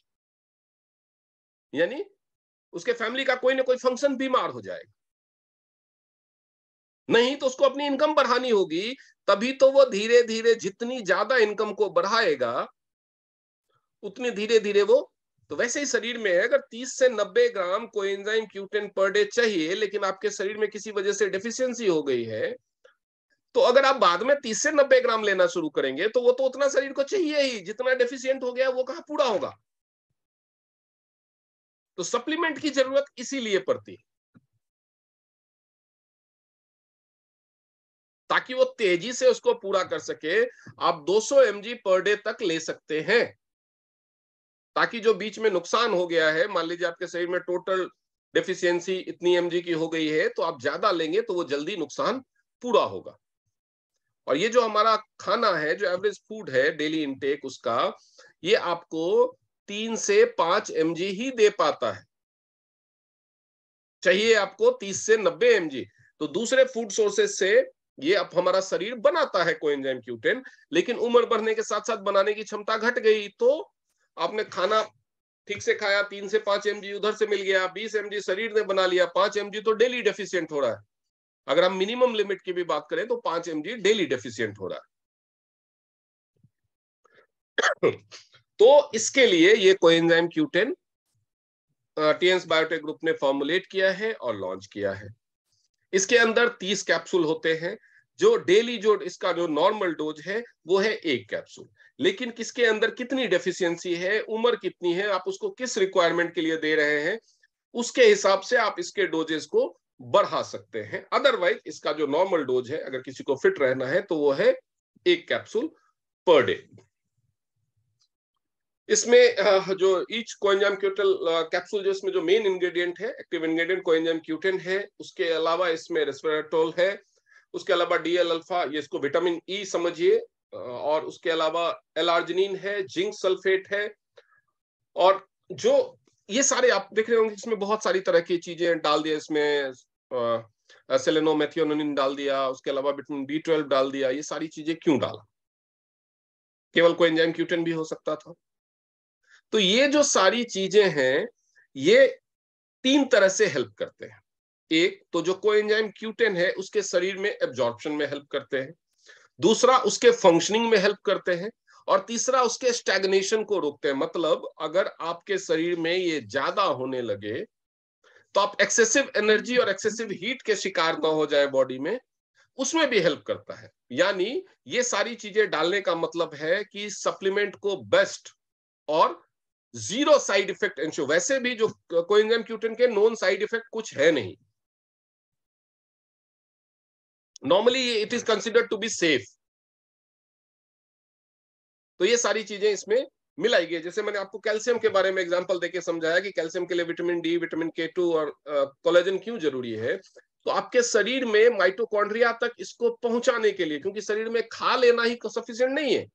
यानी उसके फैमिली का कोई ना कोई फंक्शन बीमार हो जाएगा, नहीं तो उसको अपनी इनकम बढ़ानी होगी। तभी तो वो धीरे धीरे जितनी ज्यादा इनकम को बढ़ाएगा उतनी धीरे धीरे वो, तो वैसे ही शरीर में है, अगर 30 से 90 ग्राम कोएंजाइम क्यूटेन पर डे चाहिए, लेकिन आपके शरीर में किसी वजह से डेफिशिएंसी हो गई है, तो अगर आप बाद में 30 से 90 ग्राम लेना शुरू करेंगे तो वो तो उतना शरीर को चाहिए ही, जितना डेफिशिएंट हो गया वो कहां पूरा होगा। तो सप्लीमेंट की जरूरत इसीलिए पड़ती है, ताकि वो तेजी से उसको पूरा कर सके। आप 200 mg पर डे तक ले सकते हैं, ताकि जो बीच में नुकसान हो गया है, मान लीजिए आपके शरीर में टोटल डेफिशिएंसी इतनी mg की हो गई है, तो आप ज्यादा लेंगे तो वो जल्दी नुकसान पूरा होगा। और ये जो हमारा खाना है, जो एवरेज फूड है डेली इनटेक उसका, ये आपको 3 से 5 mg ही दे पाता है, चाहिए आपको 30 से 90 mg। तो दूसरे फूड सोर्सेज से ये अब हमारा शरीर बनाता है कोएंजाइम क्यूटेन, लेकिन उम्र बढ़ने के साथ साथ बनाने की क्षमता घट गई, तो आपने खाना ठीक से खाया, 3 से 5 mg उधर से मिल गया, 20 mg शरीर ने बना लिया, 5 mg तो डेली डेफिशिएंट हो रहा है। अगर हम मिनिमम लिमिट की भी बात करें तो 5 mg डेली डेफिशिएंट हो रहा है। तो इसके लिए ये कोएंजाइम क्यूटेन टीएंस बायोटेक ग्रुप ने फॉर्मुलेट किया है और लॉन्च किया है। इसके अंदर 30 कैप्सूल होते हैं, जो डेली जो इसका जो नॉर्मल डोज है वो है 1 कैप्सूल। लेकिन किसके अंदर कितनी डेफिशिएंसी है, उम्र कितनी है, आप उसको किस रिक्वायरमेंट के लिए दे रहे हैं, उसके हिसाब से आप इसके डोजेस को बढ़ा सकते हैं। अदरवाइज इसका जो नॉर्मल डोज है, अगर किसी को फिट रहना है तो वो है 1 कैप्सूल पर डे। इसमें जो ईच कोएंजाइम क्यूटल कैप्सूल, जो इसमें जो मेन इंग्रेडिएंट है, एक्टिव इंग्रेडिएंट कोएंजाइम क्यूटेन है, उसके अलावा इसमें रेस्वेराट्रोल है, उसके अलावा डीएल अल्फा, ये इसको विटामिन ई समझिए, और उसके अलावा एलार्जिनिन है, जिंक सल्फेट है, और जो ये सारे आप देख रहे होंगे इसमें बहुत सारी तरह की चीजें डाल दिया, इसमें सेलेनोमेथियोनिन डाल दिया, उसके अलावा विटामिन B12 डाल दिया। ये सारी चीजें क्यों डाला? केवल कोएंजाइम क्यूटेन भी हो सकता था। तो ये जो सारी चीजें हैं, ये 3 तरह से हेल्प करते हैं। एक तो जो कोएंजाइम क्यूटेन है उसके शरीर में एब्जॉर्प्शन में हेल्प करते हैं, दूसरा उसके फंक्शनिंग में हेल्प करते हैं, और तीसरा उसके स्टैग्नेशन को रोकते हैं। मतलब अगर आपके शरीर में ये ज्यादा होने लगे तो आप एक्सेसिव एनर्जी और एक्सेसिव हीट के शिकार ना हो जाए बॉडी में, उसमें भी हेल्प करता है। यानी ये सारी चीजें डालने का मतलब है कि सप्लीमेंट को बेस्ट और जीरो साइड इफेक्ट इंश्योर। वैसे भी जो कोएंजाइम क्यूटेन के नॉन साइड इफेक्ट कुछ है नहीं, normally it is considered to be safe. तो ये सारी चीजें इसमें मिलाई गई। जैसे मैंने आपको कैल्शियम के बारे में एग्जांपल देके समझाया कि कैल्शियम के लिए विटामिन डी, विटामिन K2 और कोलेजन क्यों जरूरी है, तो आपके शरीर में माइटोकॉन्ड्रिया तक इसको पहुंचाने के लिए, क्योंकि शरीर में खा लेना ही सफिशिएंट नहीं है,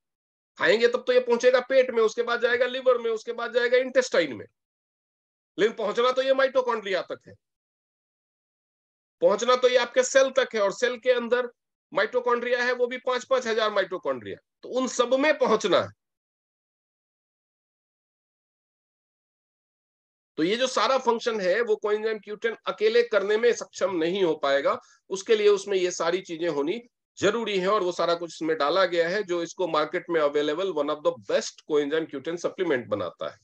खाएंगे तब तो ये पहुंचेगा पेट में, उसके बाद जाएगा लिवर में, उसके बाद जाएगा इंटेस्टाइन में। लेकिन पहुंचना तो ये माइटोकॉन्ड्रिया तक है, पहुंचना तो ये आपके सेल तक है, और सेल के अंदर माइटोकॉन्ड्रिया है वो भी 5-5 हजार माइटोकॉन्ड्रिया, तो उन सब में पहुंचना है। तो ये जो सारा फंक्शन है वो कोएंजाइम Q10 अकेले करने में सक्षम नहीं हो पाएगा, उसके लिए उसमें ये सारी चीजें होनी जरूरी है, और वो सारा कुछ इसमें डाला गया है जो इसको मार्केट में available one of the best coenzyme Q10 supplement बनाता है।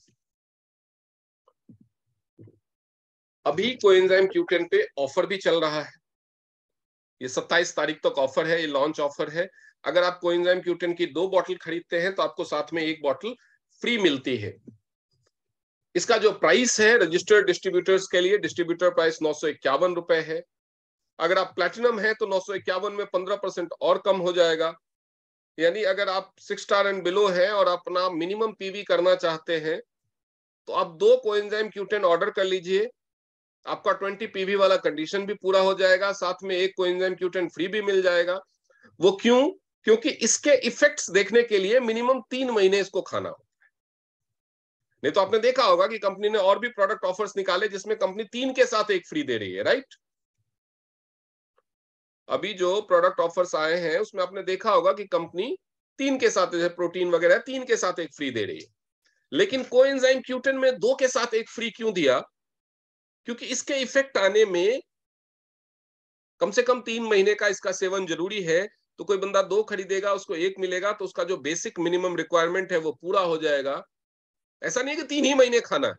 अभी कोएंजाइम Q10 पे ऑफर भी चल रहा है, ये 27 तारीख तक ऑफर है, ये लॉन्च ऑफर है। अगर आप कोएंजाइम Q10 की 2 बॉटल खरीदते हैं तो आपको साथ में 1 बॉटल फ्री मिलती है। इसका जो प्राइस है रजिस्टर्ड डिस्ट्रीब्यूटर्स के लिए, डिस्ट्रीब्यूटर प्राइस 951 रुपए है। अगर आप प्लैटिनम है तो 951 में 15% और कम हो जाएगा। यानी अगर आप 6 स्टार एंड बिलो है और अपना मिनिमम पीवी करना चाहते हैं तो आप 2 कोएंजाइम Q10 ऑर्डर कर लीजिए, आपका 20 पीवी वाला कंडीशन भी पूरा हो जाएगा, साथ में 1 कोएंजाइम Q10 फ्री भी मिल जाएगा। वो क्यों? क्योंकि इसके इफेक्ट्स देखने के लिए मिनिमम 3 महीने इसको खाना हो। नहीं तो आपने देखा होगा कि कंपनी ने और भी प्रोडक्ट ऑफर्स निकाले जिसमें कंपनी 3 के साथ 1 फ्री दे रही है, राइट? अभी जो प्रोडक्ट ऑफर्स आए हैं उसमें आपने देखा होगा कि कंपनी 3 के साथ, जैसे प्रोटीन वगैरह 3 के साथ 1 फ्री दे रही है। लेकिन कोएंजाइम Q10 में 2 के साथ 1 फ्री क्यों दिया? क्योंकि इसके इफेक्ट आने में कम से कम 3 महीने का इसका सेवन जरूरी है। तो कोई बंदा 2 खरीदेगा, उसको 1 मिलेगा, तो उसका जो बेसिक मिनिमम रिक्वायरमेंट है वो पूरा हो जाएगा। ऐसा नहीं है कि 3 ही महीने खाना है,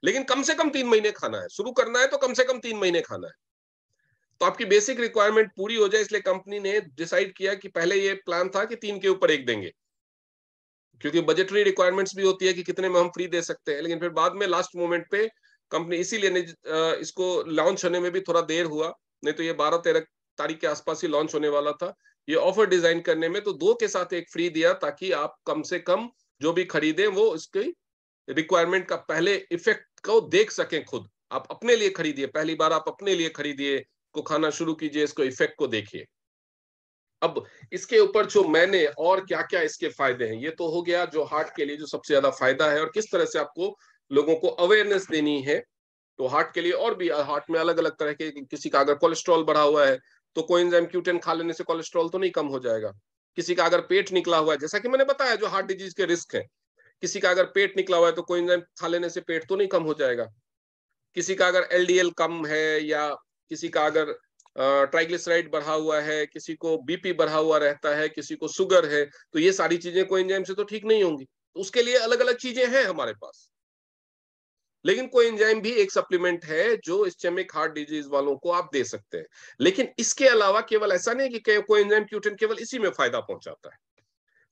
लेकिन कम से कम 3 महीने खाना है। शुरू करना है तो कम से कम 3 महीने खाना है, तो आपकी बेसिक रिक्वायरमेंट पूरी हो जाए। इसलिए कंपनी ने डिसाइड किया कि पहले ये प्लान था कि 3 के ऊपर 1 देंगे, क्योंकि बजटरी रिक्वायरमेंट्स भी होती है कि कितने में हम फ्री दे सकते हैं। लेकिन फिर बाद में लास्ट मोमेंट पे कंपनी इसीलिए इसको लॉन्च होने में भी थोड़ा देर हुआ, नहीं तो ये 12-13 तारीख के आसपास ही लॉन्च होने वाला था। ये ऑफर डिजाइन करने में तो 2 के साथ 1 फ्री दिया, ताकि आप कम से कम जो भी खरीदें वो इसकी रिक्वायरमेंट का पहले इफेक्ट को देख सकें खुद। आप अपने लिए खरीदिए, पहली बार आप अपने लिए खरीदिए, को खाना शुरू कीजिए, इसको इफेक्ट को देखिए। अब इसके ऊपर जो मैंने और क्या क्या इसके फायदे हैं, ये तो हो गया जो हार्ट के लिए जो सबसे ज्यादा फायदा है और किस तरह से आपको लोगों को अवेयरनेस देनी है। तो हार्ट के लिए और भी, हार्ट में अलग अलग तरह के, किसी का अगर कोलेस्ट्रॉल बढ़ा हुआ है तो कोएंजाइम Q10 खा लेने से कोलेस्ट्रॉल तो नहीं कम हो जाएगा। किसी का अगर पेट निकला हुआ है, जैसा कि मैंने बताया जो हार्ट डिजीज के रिस्क है, किसी का अगर पेट निकला हुआ है तो कोएंजाइम खा लेने से पेट तो नहीं कम हो जाएगा। किसी का अगर LDL कम है, या किसी का अगर ट्राइग्लिसराइड बढ़ा हुआ है, किसी को बीपी बढ़ा हुआ रहता है, किसी को शुगर है, तो ये सारी चीजें कोएंजाइम से तो ठीक नहीं होंगी। तो उसके लिए अलग अलग चीजें हैं हमारे पास। लेकिन कोएंजाइम भी एक सप्लीमेंट है जो इस्चेमिक हार्ट डिजीज वालों को आप दे सकते हैं। लेकिन इसके अलावा केवल ऐसा नहीं कि कोएंजाइम Q10 केवल इसी में फायदा पहुंचाता है।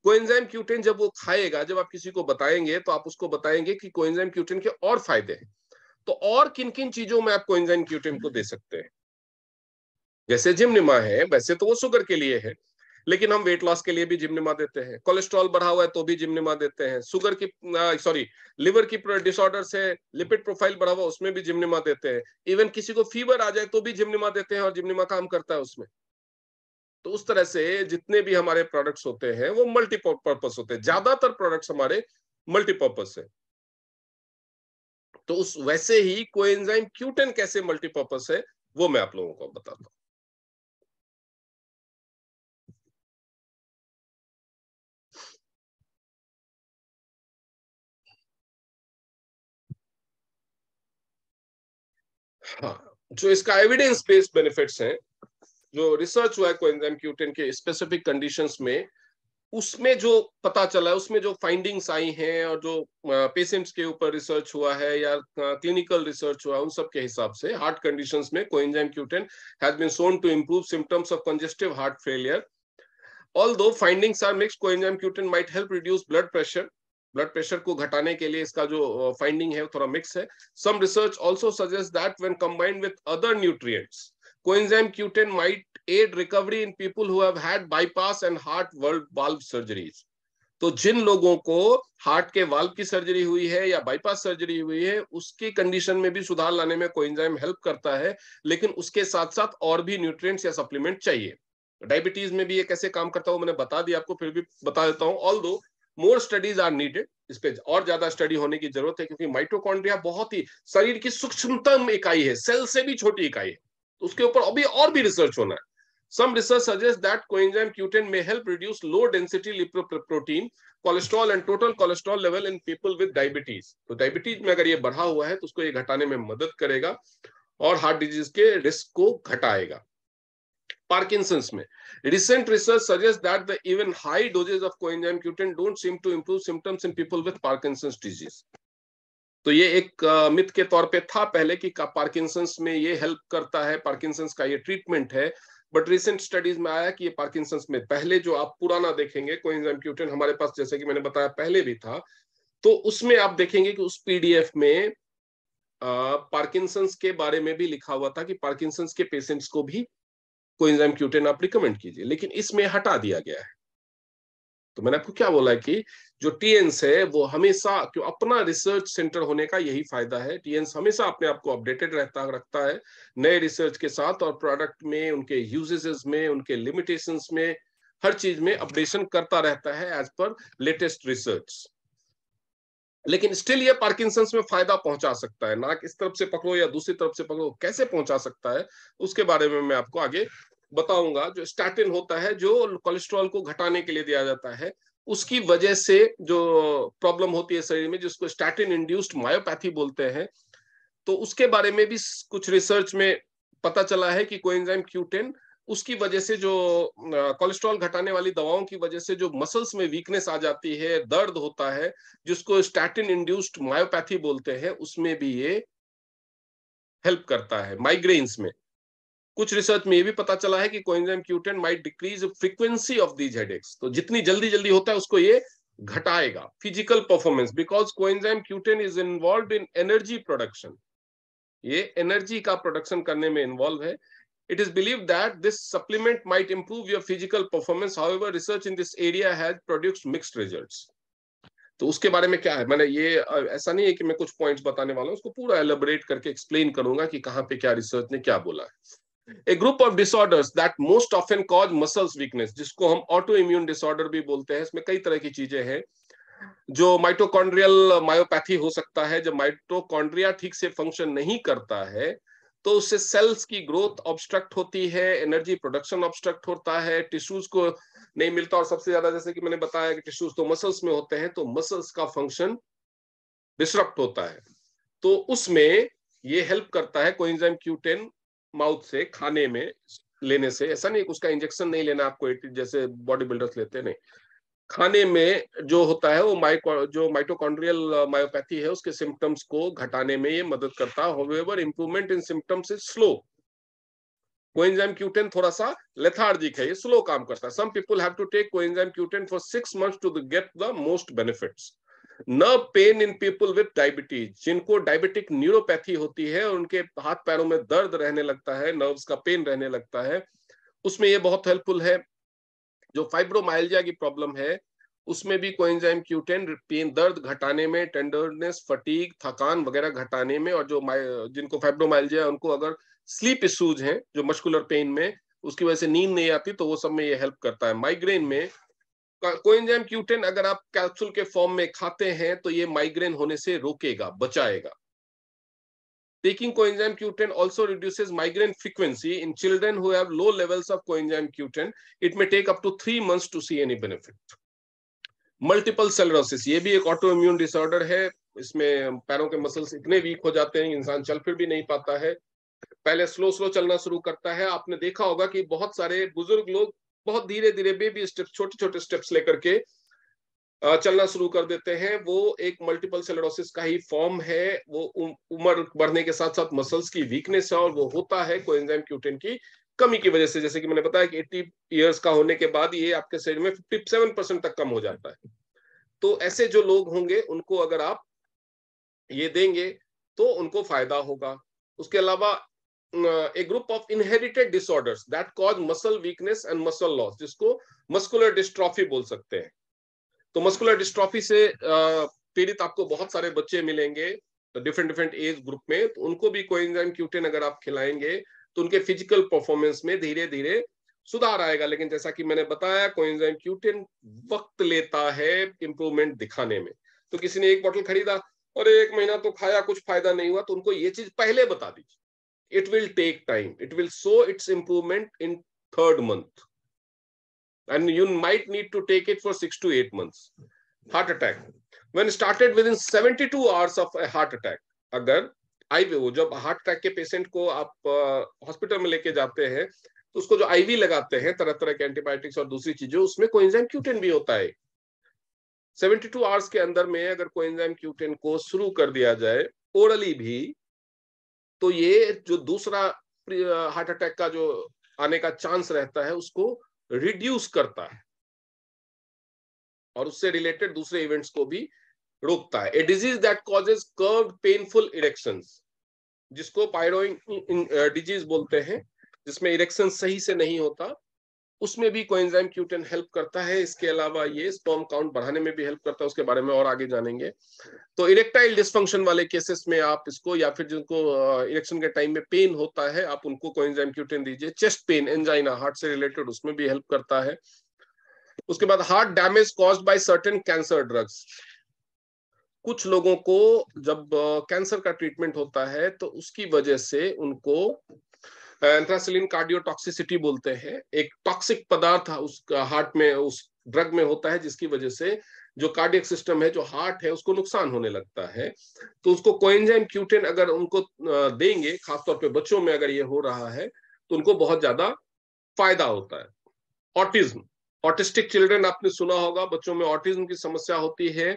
कोएंजाइम Q10 जब वो खाएगा, जब आप किसी को बताएंगे तो आप उसको बताएंगे कि कोएंजाइम Q10 के और फायदे हैं। तो और किन किन चीजों में आप कोएंजाइम Q10 को दे सकते हैं? जैसे जिमनिमा है, वैसे तो वो शुगर के लिए है, लेकिन हम वेट लॉस के लिए भी जिमनिमा देते हैं। कोलेस्ट्रॉल बढ़ा हुआ है तो भी जिमनिमा देते हैं। शुगर की सॉरी लिवर की डिसऑर्डर से लिपिड प्रोफाइल बढ़ा हुआ, उसमें भी जिमनिमा देते हैं। इवन किसी को फीवर आ जाए तो भी जिमनिमा देते हैं, और जिमनिमा काम करता है उसमें। तो उस तरह से जितने भी हमारे प्रोडक्ट्स होते हैं वो मल्टीपर्पज होते हैं। ज्यादातर प्रोडक्ट्स हमारे मल्टीपर्पज है। तो उस वैसे ही कोएंजाइम Q10 कैसे मल्टीपर्पज है वो मैं आप लोगों को बताता हूं। हाँ, जो इसका एविडेंस बेस्ड बेनिफिट्स हैं, जो रिसर्च हुआ है कोएंजाइम Q10 के स्पेसिफिक कंडीशंस में, उसमें जो पता चला है, उसमें जो फाइंडिंग्स आई हैं और जो पेशेंट्स के ऊपर रिसर्च हुआ है या क्लिनिकल रिसर्च हुआ, उन सब के हिसाब से हार्ट कंडीशंस में coenzyme Q10 has been shown to improve symptoms of congestive heart failure. Although findings are mixed, coenzyme Q10 might help reduce blood pressure. Blood pressure को घटाने के लिए इसका जो फाइंडिंग है थोड़ा मिक्स है। Some research also suggest that when combined with other nutrients, coenzyme Q10 might aid recovery in people who have had bypass and heart valve surgeries. तो जिन लोगों को हार्ट के वाल्व की सर्जरी हुई है या बाईपास सर्जरी हुई है, उसकी कंडीशन में भी सुधार लाने में कोएंजाइम हेल्प करता है। लेकिन उसके साथ साथ और भी न्यूट्रिएंट्स या सप्लीमेंट चाहिए। डायबिटीज में भी ये कैसे काम करता है वो मैंने बता दिया आपको, फिर भी बता देता हूं। Although more studies are needed, इस पे और ज्यादा स्टडी होने की जरूरत है, क्योंकि माइटोकॉन्ड्रिया बहुत ही शरीर की सूक्ष्मतम इकाई है, सेल से भी छोटी इकाई है, तो उसके ऊपर अभी और भी रिसर्च होना है। Some research suggests that coenzyme Q10 may help reduce low density lipoprotein, cholesterol and total cholesterol level in people with diabetes. तो डायबिटीज में अगर ये बढ़ा हुआ है तो उसको ये घटाने में मदद करेगा और हार्ट डिजीज के रिस्क को घटाएगा। पार्किंसंस में recent research suggests that the even high doses of coenzyme Q10 don't seem to improve symptoms in people with Parkinson's disease. तो ये एक मिथ के तौर पे था पहले कि पार्किंसंस में ये हेल्प करता है, पार्किंसंस का ये ट्रीटमेंट है, बट रिसेंट स्टडीज में आया कि ये पार्किंसंस में पहले जो आप पुराना देखेंगे कोएंजाइम Q10 हमारे पास, जैसे कि मैंने बताया पहले भी था, तो उसमें आप देखेंगे कि उस पीडीएफ में पार्किंसंस के बारे में भी लिखा हुआ था कि पार्किंसंस के पेशेंट्स को भी कोएंजाइम Q10 आप रिकमेंड कीजिए, लेकिन इसमें हटा दिया गया है। तो मैंने आपको क्या बोला है कि जो टीएंस है वो हमेशा, क्यों, अपना रिसर्च सेंटर होने का यही फायदा है, टीएंस हमेशा अपने आप को अपडेटेड रखता है नए रिसर्च के साथ, और प्रोडक्ट में, उनके यूजेस में, उनके लिमिटेशंस में, हर चीज में अपडेशन करता रहता है एज पर लेटेस्ट रिसर्च। लेकिन स्टिल ये पार्किंसंस में फायदा पहुंचा सकता है, नाक इस तरफ से पकड़ो या दूसरी तरफ से पकड़ो, कैसे पहुंचा सकता है उसके बारे में मैं आपको आगे बताऊंगा। जो स्टैटिन होता है, जो कोलेस्ट्रॉल को घटाने के लिए दिया जाता है, उसकी वजह से जो प्रॉब्लम होती है शरीर में, जिसको स्टैटिन इंड्यूस्ड मायोपैथी बोलते हैं, तो उसके बारे में भी कुछ रिसर्च में पता चला है कि कोएंजाइम Q10 उसकी वजह से, जो कोलेस्ट्रॉल घटाने वाली दवाओं की वजह से जो मसल्स में वीकनेस आ जाती है, दर्द होता है, जिसको स्टैटिन इंड्यूस्ड मायोपैथी बोलते हैं, उसमें भी ये हेल्प करता है। माइग्रेन्स में कुछ रिसर्च में ये भी पता चला है कि coenzyme Q10 might decrease frequency of these headaches, तो जितनी जल्दी जल्दी होता है उसको ये घटाएगा। Physical performance, because coenzyme Q10 is involved in energy production, ये एनर्जी का प्रोडक्शन करने में इन्वॉल्व है। It is believed that this supplement might improve your physical performance. However, research in this area has produced mixed results. तो उसके बारे में क्या है, मैंने ये ऐसा नहीं है कि मैं कुछ पॉइंट्स बताने वाला हूं, उसको पूरा एलेबोरेट करके एक्सप्लेन करूंगा कि कहां पे क्या रिसर्च ने क्या बोला है। A group of disorders that most often cause muscles weakness, जिसको हम ऑटो इम्यून डिसऑर्डर भी बोलते हैं, इसमें कई तरह की चीजें हैं। जो माइटोकॉन्ड्रियल मायोपैथी हो सकता है, जब माइटोकॉन्ड्रिया ठीक से फंक्शन नहीं करता है तो उससे सेल्स की ग्रोथ ऑब्स्ट्रक्ट होती है, एनर्जी प्रोडक्शन ऑब्स्ट्रक्ट होता है, टिश्यूज को नहीं मिलता, और सबसे ज्यादा जैसे कि मैंने बताया कि टिश्यूज तो मसल्स में होते हैं, तो मसल्स का फंक्शन डिसरप्ट होता है। तो उसमें ये हेल्प करता है कोएंजाइम Q10 माउथ से, खाने में लेने से। ऐसा नहीं उसका इंजेक्शन नहीं लेना आपको, जैसे बॉडी बिल्डर्स लेते नहीं, खाने में जो होता है वो जो माइटोकॉन्ड्रियल मायोपैथी है उसके सिम्टम्स को घटाने में ये मदद करता है। However improvement in symptoms is slow. Coenzyme Q10 थोड़ा सा लेथार्जिक है, ये स्लो काम करता है। Some people have to take coenzyme Q10 for 6 months to get the most benefits. Nerve pain in people with diabetes, जिनको डायबिटिक न्यूरोपैथी होती है और उनके हाथ पैरों में दर्द रहने लगता है, नर्व्स का पेन रहने लगता है, उसमें ये बहुत हेल्पफुल है। जो फाइब्रोमाइल्जिया की प्रॉब्लम है उसमें भी कोएंजाइम Q10 पेन, दर्द घटाने में, टेंडरनेस, फटीग, थकान वगैरह घटाने में, और जो जिनको फाइब्रोमाइल्जिया उनको अगर स्लीप इश्यूज हैं, जो मस्कुलर पेन में उसकी वजह से नींद नहीं आती, तो वो सब में ये हेल्प करता है। माइग्रेन में कोएंजाइम Q10 अगर आप कैप्सूल के फॉर्म में खाते हैं तो ये माइग्रेन होने से रोकेगा, बचाएगा। Taking coenzyme Q10 also reduces migraine frequency in children who have low levels of coenzyme Q10. It may take up to 3 months to see any benefit. Multiple sclerosis, ये भी एक ऑटो इम्यून डिसऑर्डर है। इसमें पैरों के muscles इतने week हो जाते हैं, इंसान चल फिर भी नहीं पाता है, पहले स्लो स्लो चलना शुरू करता है। आपने देखा होगा कि बहुत सारे बुजुर्ग लोग बहुत धीरे धीरे बेबी स्टेप्स, छोटे छोटे स्टेप्स लेकर के चलना शुरू कर देते हैं। वो एक मल्टीपल सेलरोसिस का ही फॉर्म है। वो उम्र बढ़ने के साथ साथ मसल्स की वीकनेस है, और वो होता है कोएंजाइम Q10 की कमी की वजह से। जैसे कि मैंने बताया कि 80 इयर्स का होने के बाद ये आपके शरीर में 57% तक कम हो जाता है। तो ऐसे जो लोग होंगे उनको अगर आप ये देंगे तो उनको फायदा होगा। उसके अलावा a group of inherited disorders that cause muscle weakness and muscle loss, जिसको मस्कुलर डिस्ट्रॉफी बोल सकते हैं। तो मस्कुलर डिस्ट्रॉफी से पीड़ित आपको बहुत सारे बच्चे मिलेंगे डिफरेंट डिफरेंट एज ग्रुप में, तो उनको भी कोएंजाइम Q10 अगर आप खिलाएंगे तो उनके फिजिकल परफॉर्मेंस में धीरे धीरे सुधार आएगा। लेकिन जैसा कि मैंने बताया कोएंजाइम Q10 वक्त लेता है इंप्रूवमेंट दिखाने में। तो किसी ने एक बॉटल खरीदा और एक महीना तो खाया, कुछ फायदा नहीं हुआ, तो उनको ये चीज पहले बता दीजिए। It will take time, it will show its improvement in 3rd month and you might need to take it for 6 to 8 months. Heart attack, when started within 72 hours of a heart attack, अगर ivy, जब heart attack के patient को आप hospital में लेके जाते हैं तो उसको जो आईवी लगाते हैं तरह तरह के एंटीबायोटिक्स और दूसरी चीजें, उसमें कोएंजाइम Q10 भी होता है। 72 आवर्स के अंदर में अगर कोएंजाइम Q10 को शुरू कर दिया जाए ओरली भी, तो ये जो दूसरा हार्ट अटैक का जो आने का चांस रहता है उसको रिड्यूस करता है और उससे रिलेटेड दूसरे इवेंट्स को भी रोकता है। A disease that causes curved painful erections, जिसको पायरोइड डिजीज बोलते हैं, जिसमें इरेक्शन सही से नहीं होता, उसमें भी कोएंजाइम Q10 हेल्प करता है। इसके अलावा ये स्पर्म काउंट बढ़ाने में भी हेल्प करता है, उसके बारे में और आगे जानेंगे। तो इरेक्टाइल डिस्फंक्शन वाले केसेस में आप इसको, या फिर जिनको इरेक्शन के टाइम में पेन होता है, आप उनको कोएंजाइम Q10 दीजिए। चेस्ट पेन, एंजाइना, हार्ट से रिलेटेड, उसमें भी हेल्प करता है। उसके बाद heart damage caused by certain cancer drugs, कुछ लोगों को जब कैंसर का ट्रीटमेंट होता है तो उसकी वजह से उनको एंथ्रासिलिन कार्डियोटॉक्सिसिटी बोलते हैं, एक टॉक्सिक पदार्थ उस हार्ट में, उस ड्रग में होता है, जिसकी वजह से जो कार्डियक सिस्टम है, जो हार्ट है, उसको नुकसान होने लगता है। तो उसको कोएंजाइम Q10 अगर उनको देंगे, खासतौर पे बच्चों में अगर ये हो रहा है, तो उनको बहुत ज्यादा फायदा होता है। ऑटिज्म, ऑटिस्टिक चिल्ड्रन आपने सुना होगा, बच्चों में ऑटिज्म की समस्या होती है,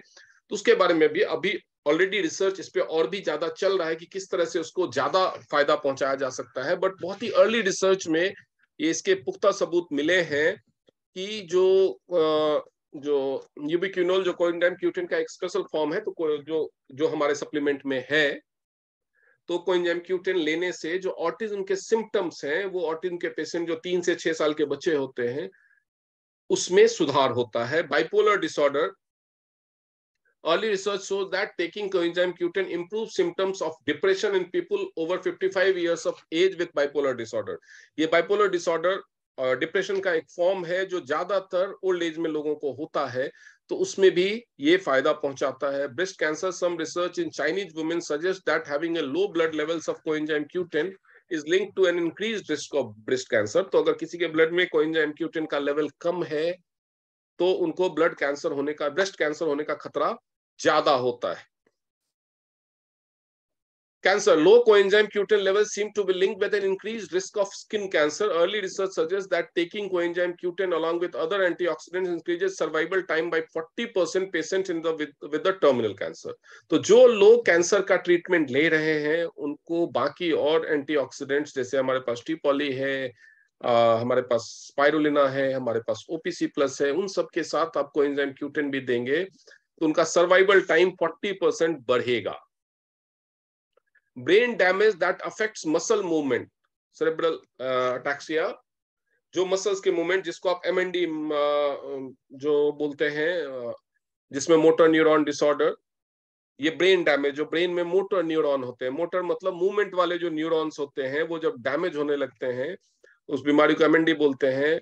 तो उसके बारे में भी अभी ऑलरेडी रिसर्च इस पे और भी ज्यादा चल रहा है कि किस तरह से उसको ज्यादा फायदा पहुंचाया जा सकता है। बट बहुत ही अर्ली रिसर्च में ये इसके पुख्ता सबूत मिले हैं कि जो यूबिक्विनोल, जो कोएंजाइम Q10 का एक स्पेशल फॉर्म है, तो जो हमारे सप्लीमेंट में है, तो कोएंजाइम Q10 लेने से जो ऑटिज्म के सिम्टम्स हैं, वो ऑटिज्म के पेशेंट जो 3 से 6 साल के बच्चे होते हैं, उसमें सुधार होता है। Bipolar disorder, early research shows that taking coenzyme Q10 improves symptoms of depression in people over 55 years of age with bipolar disorder. ये bipolar disorder डिप्रेशन का एक फॉर्म है जो ज्यादातर ओल्ड एज में लोगों को होता है, तो उसमें भी ये फायदा पहुंचाता है। Breast cancer, some research in Chinese women suggest that having a low blood levels of coenzyme Q10 is linked to an increased risk of breast cancer. तो अगर किसी के ब्लड में कोएंजाइम Q10 का लेवल कम है तो उनको ब्लड कैंसर होने का, ब्रेस्ट कैंसर होने का खतरा ज्यादा होता है। Cancer, low coenzyme Q10 levels seem to be linked with an increased risk of skin cancer. Early research suggests that taking coenzyme Q10 along with other antioxidants increases survival time by 40% patients in with the terminal cancer. तो जो लोग cancer का treatment ले रहे हैं उनको बाकी और एंटीऑक्सीडेंट्स, जैसे हमारे पास टीपॉली है, हमारे पास स्पाइरुलिना है, हमारे पास OPC+ है, उन सब के साथ आप कोएंजाइम Q10 भी देंगे तो उनका सर्वाइवल टाइम 40% बढ़ेगा। Brain damage that affects muscle movement, cerebral ataxia, जो मसल्स के मूवमेंट, जिसको आप MND जो बोलते हैं, जिसमें मोटर न्यूरॉन डिसऑर्डर, ये ब्रेन डैमेज, जो ब्रेन में मोटर न्यूरॉन होते हैं, मोटर मतलब मूवमेंट वाले जो न्यूरॉन्स होते हैं, वो जब डैमेज होने लगते हैं, उस बीमारी को MND बोलते हैं।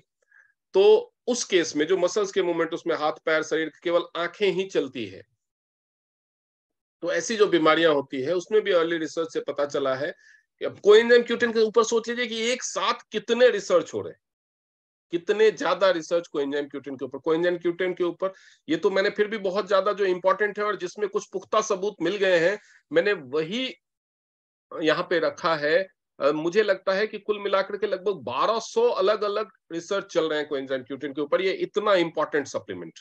तो उस केस में जो मसल्स के मूवमेंट, उसमें हाथ पैर, शरीर, केवल आंखें ही चलती है, तो ऐसी जो बीमारियां होती है उसमें भी अर्ली रिसर्च से पता चला है कि अब कोएंजाइम Q10 के ऊपर सोच लीजिए कि एक साथ कितने रिसर्च हो रहे हैं, कितने ज्यादा रिसर्च कोएंजाइम Q10 के ऊपर, कोएंजाइम Q10 के ऊपर। ये तो मैंने फिर भी बहुत ज्यादा जो इंपॉर्टेंट है और जिसमें कुछ पुख्ता सबूत मिल गए हैं, मैंने वही यहाँ पे रखा है। मुझे लगता है कि कुल मिलाकर के लगभग 1200 अलग अलग रिसर्च चल रहे हैं कोएंजाइम Q10 के ऊपर, ये इतना important supplement.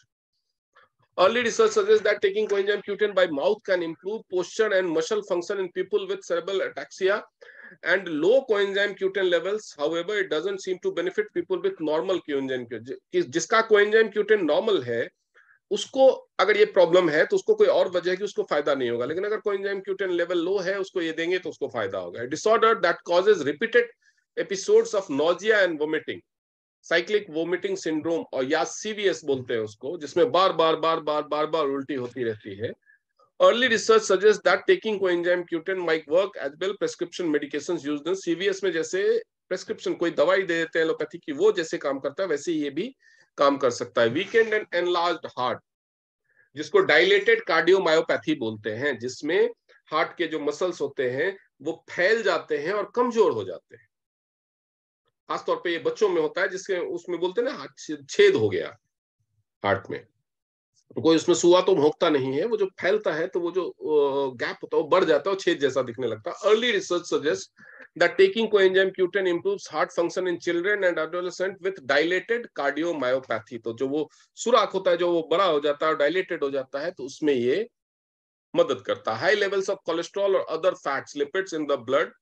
Early research suggests that taking coenzyme Q10 by mouth can improve posture and muscle function in people with cerebral ataxia and low coenzyme Q10 levels. However, it doesn't seem to benefit people with normal coenzyme Q10. जिसका coenzyme Q10 normal है, उसको अगर ये problem है तो उसको कोई और वजह है कि उसको फायदा नहीं होगा, लेकिन अगर coenzyme Q10 लेवल लो है, उसको ये देंगे तो उसको फायदा होगा। Disorder that causes repeated episodes of nausea and vomiting, cyclic vomiting syndrome, और या CVS बोलते हैं उसको, जिसमें बार बार उल्टी होती रहती है। Early research suggests that taking coenzyme Q10 might work as well prescription medications used in CVS में जैसे प्रेस्क्रिप्शन कोई दवाई दे देते हैं एलोपैथी की, वो जैसे काम करता है वैसे ये भी काम कर सकता है। वीकेंड एंड एनलार्ज्ड हार्ट, जिसको डायलेटेड कार्डियोमायोपैथी बोलते हैं, जिसमें हार्ट के जो मसल्स होते हैं वो फैल जाते हैं और कमजोर हो जाते हैं। खासतौर पे ये बच्चों में होता है, जिसके उसमें बोलते हैं ना छेद हो गया हार्ट में, कोई उसमें सुआ तो भोंकता नहीं है, वो जो फैलता है तो वो जो गैप होता है वो बढ़ जाता है और छेद जैसा दिखने लगता है। Early research suggest that taking coenzyme Q10 improves heart function in children and adolescent with dilated cardiomyopathy। तो जो वो सुराख होता है जो वो बड़ा हो जाता है और डायलेटेड हो जाता है, तो उसमें ये मदद करता है। हाई लेवल्स ऑफ कोलेस्ट्रॉल और other fats lipids in the blood,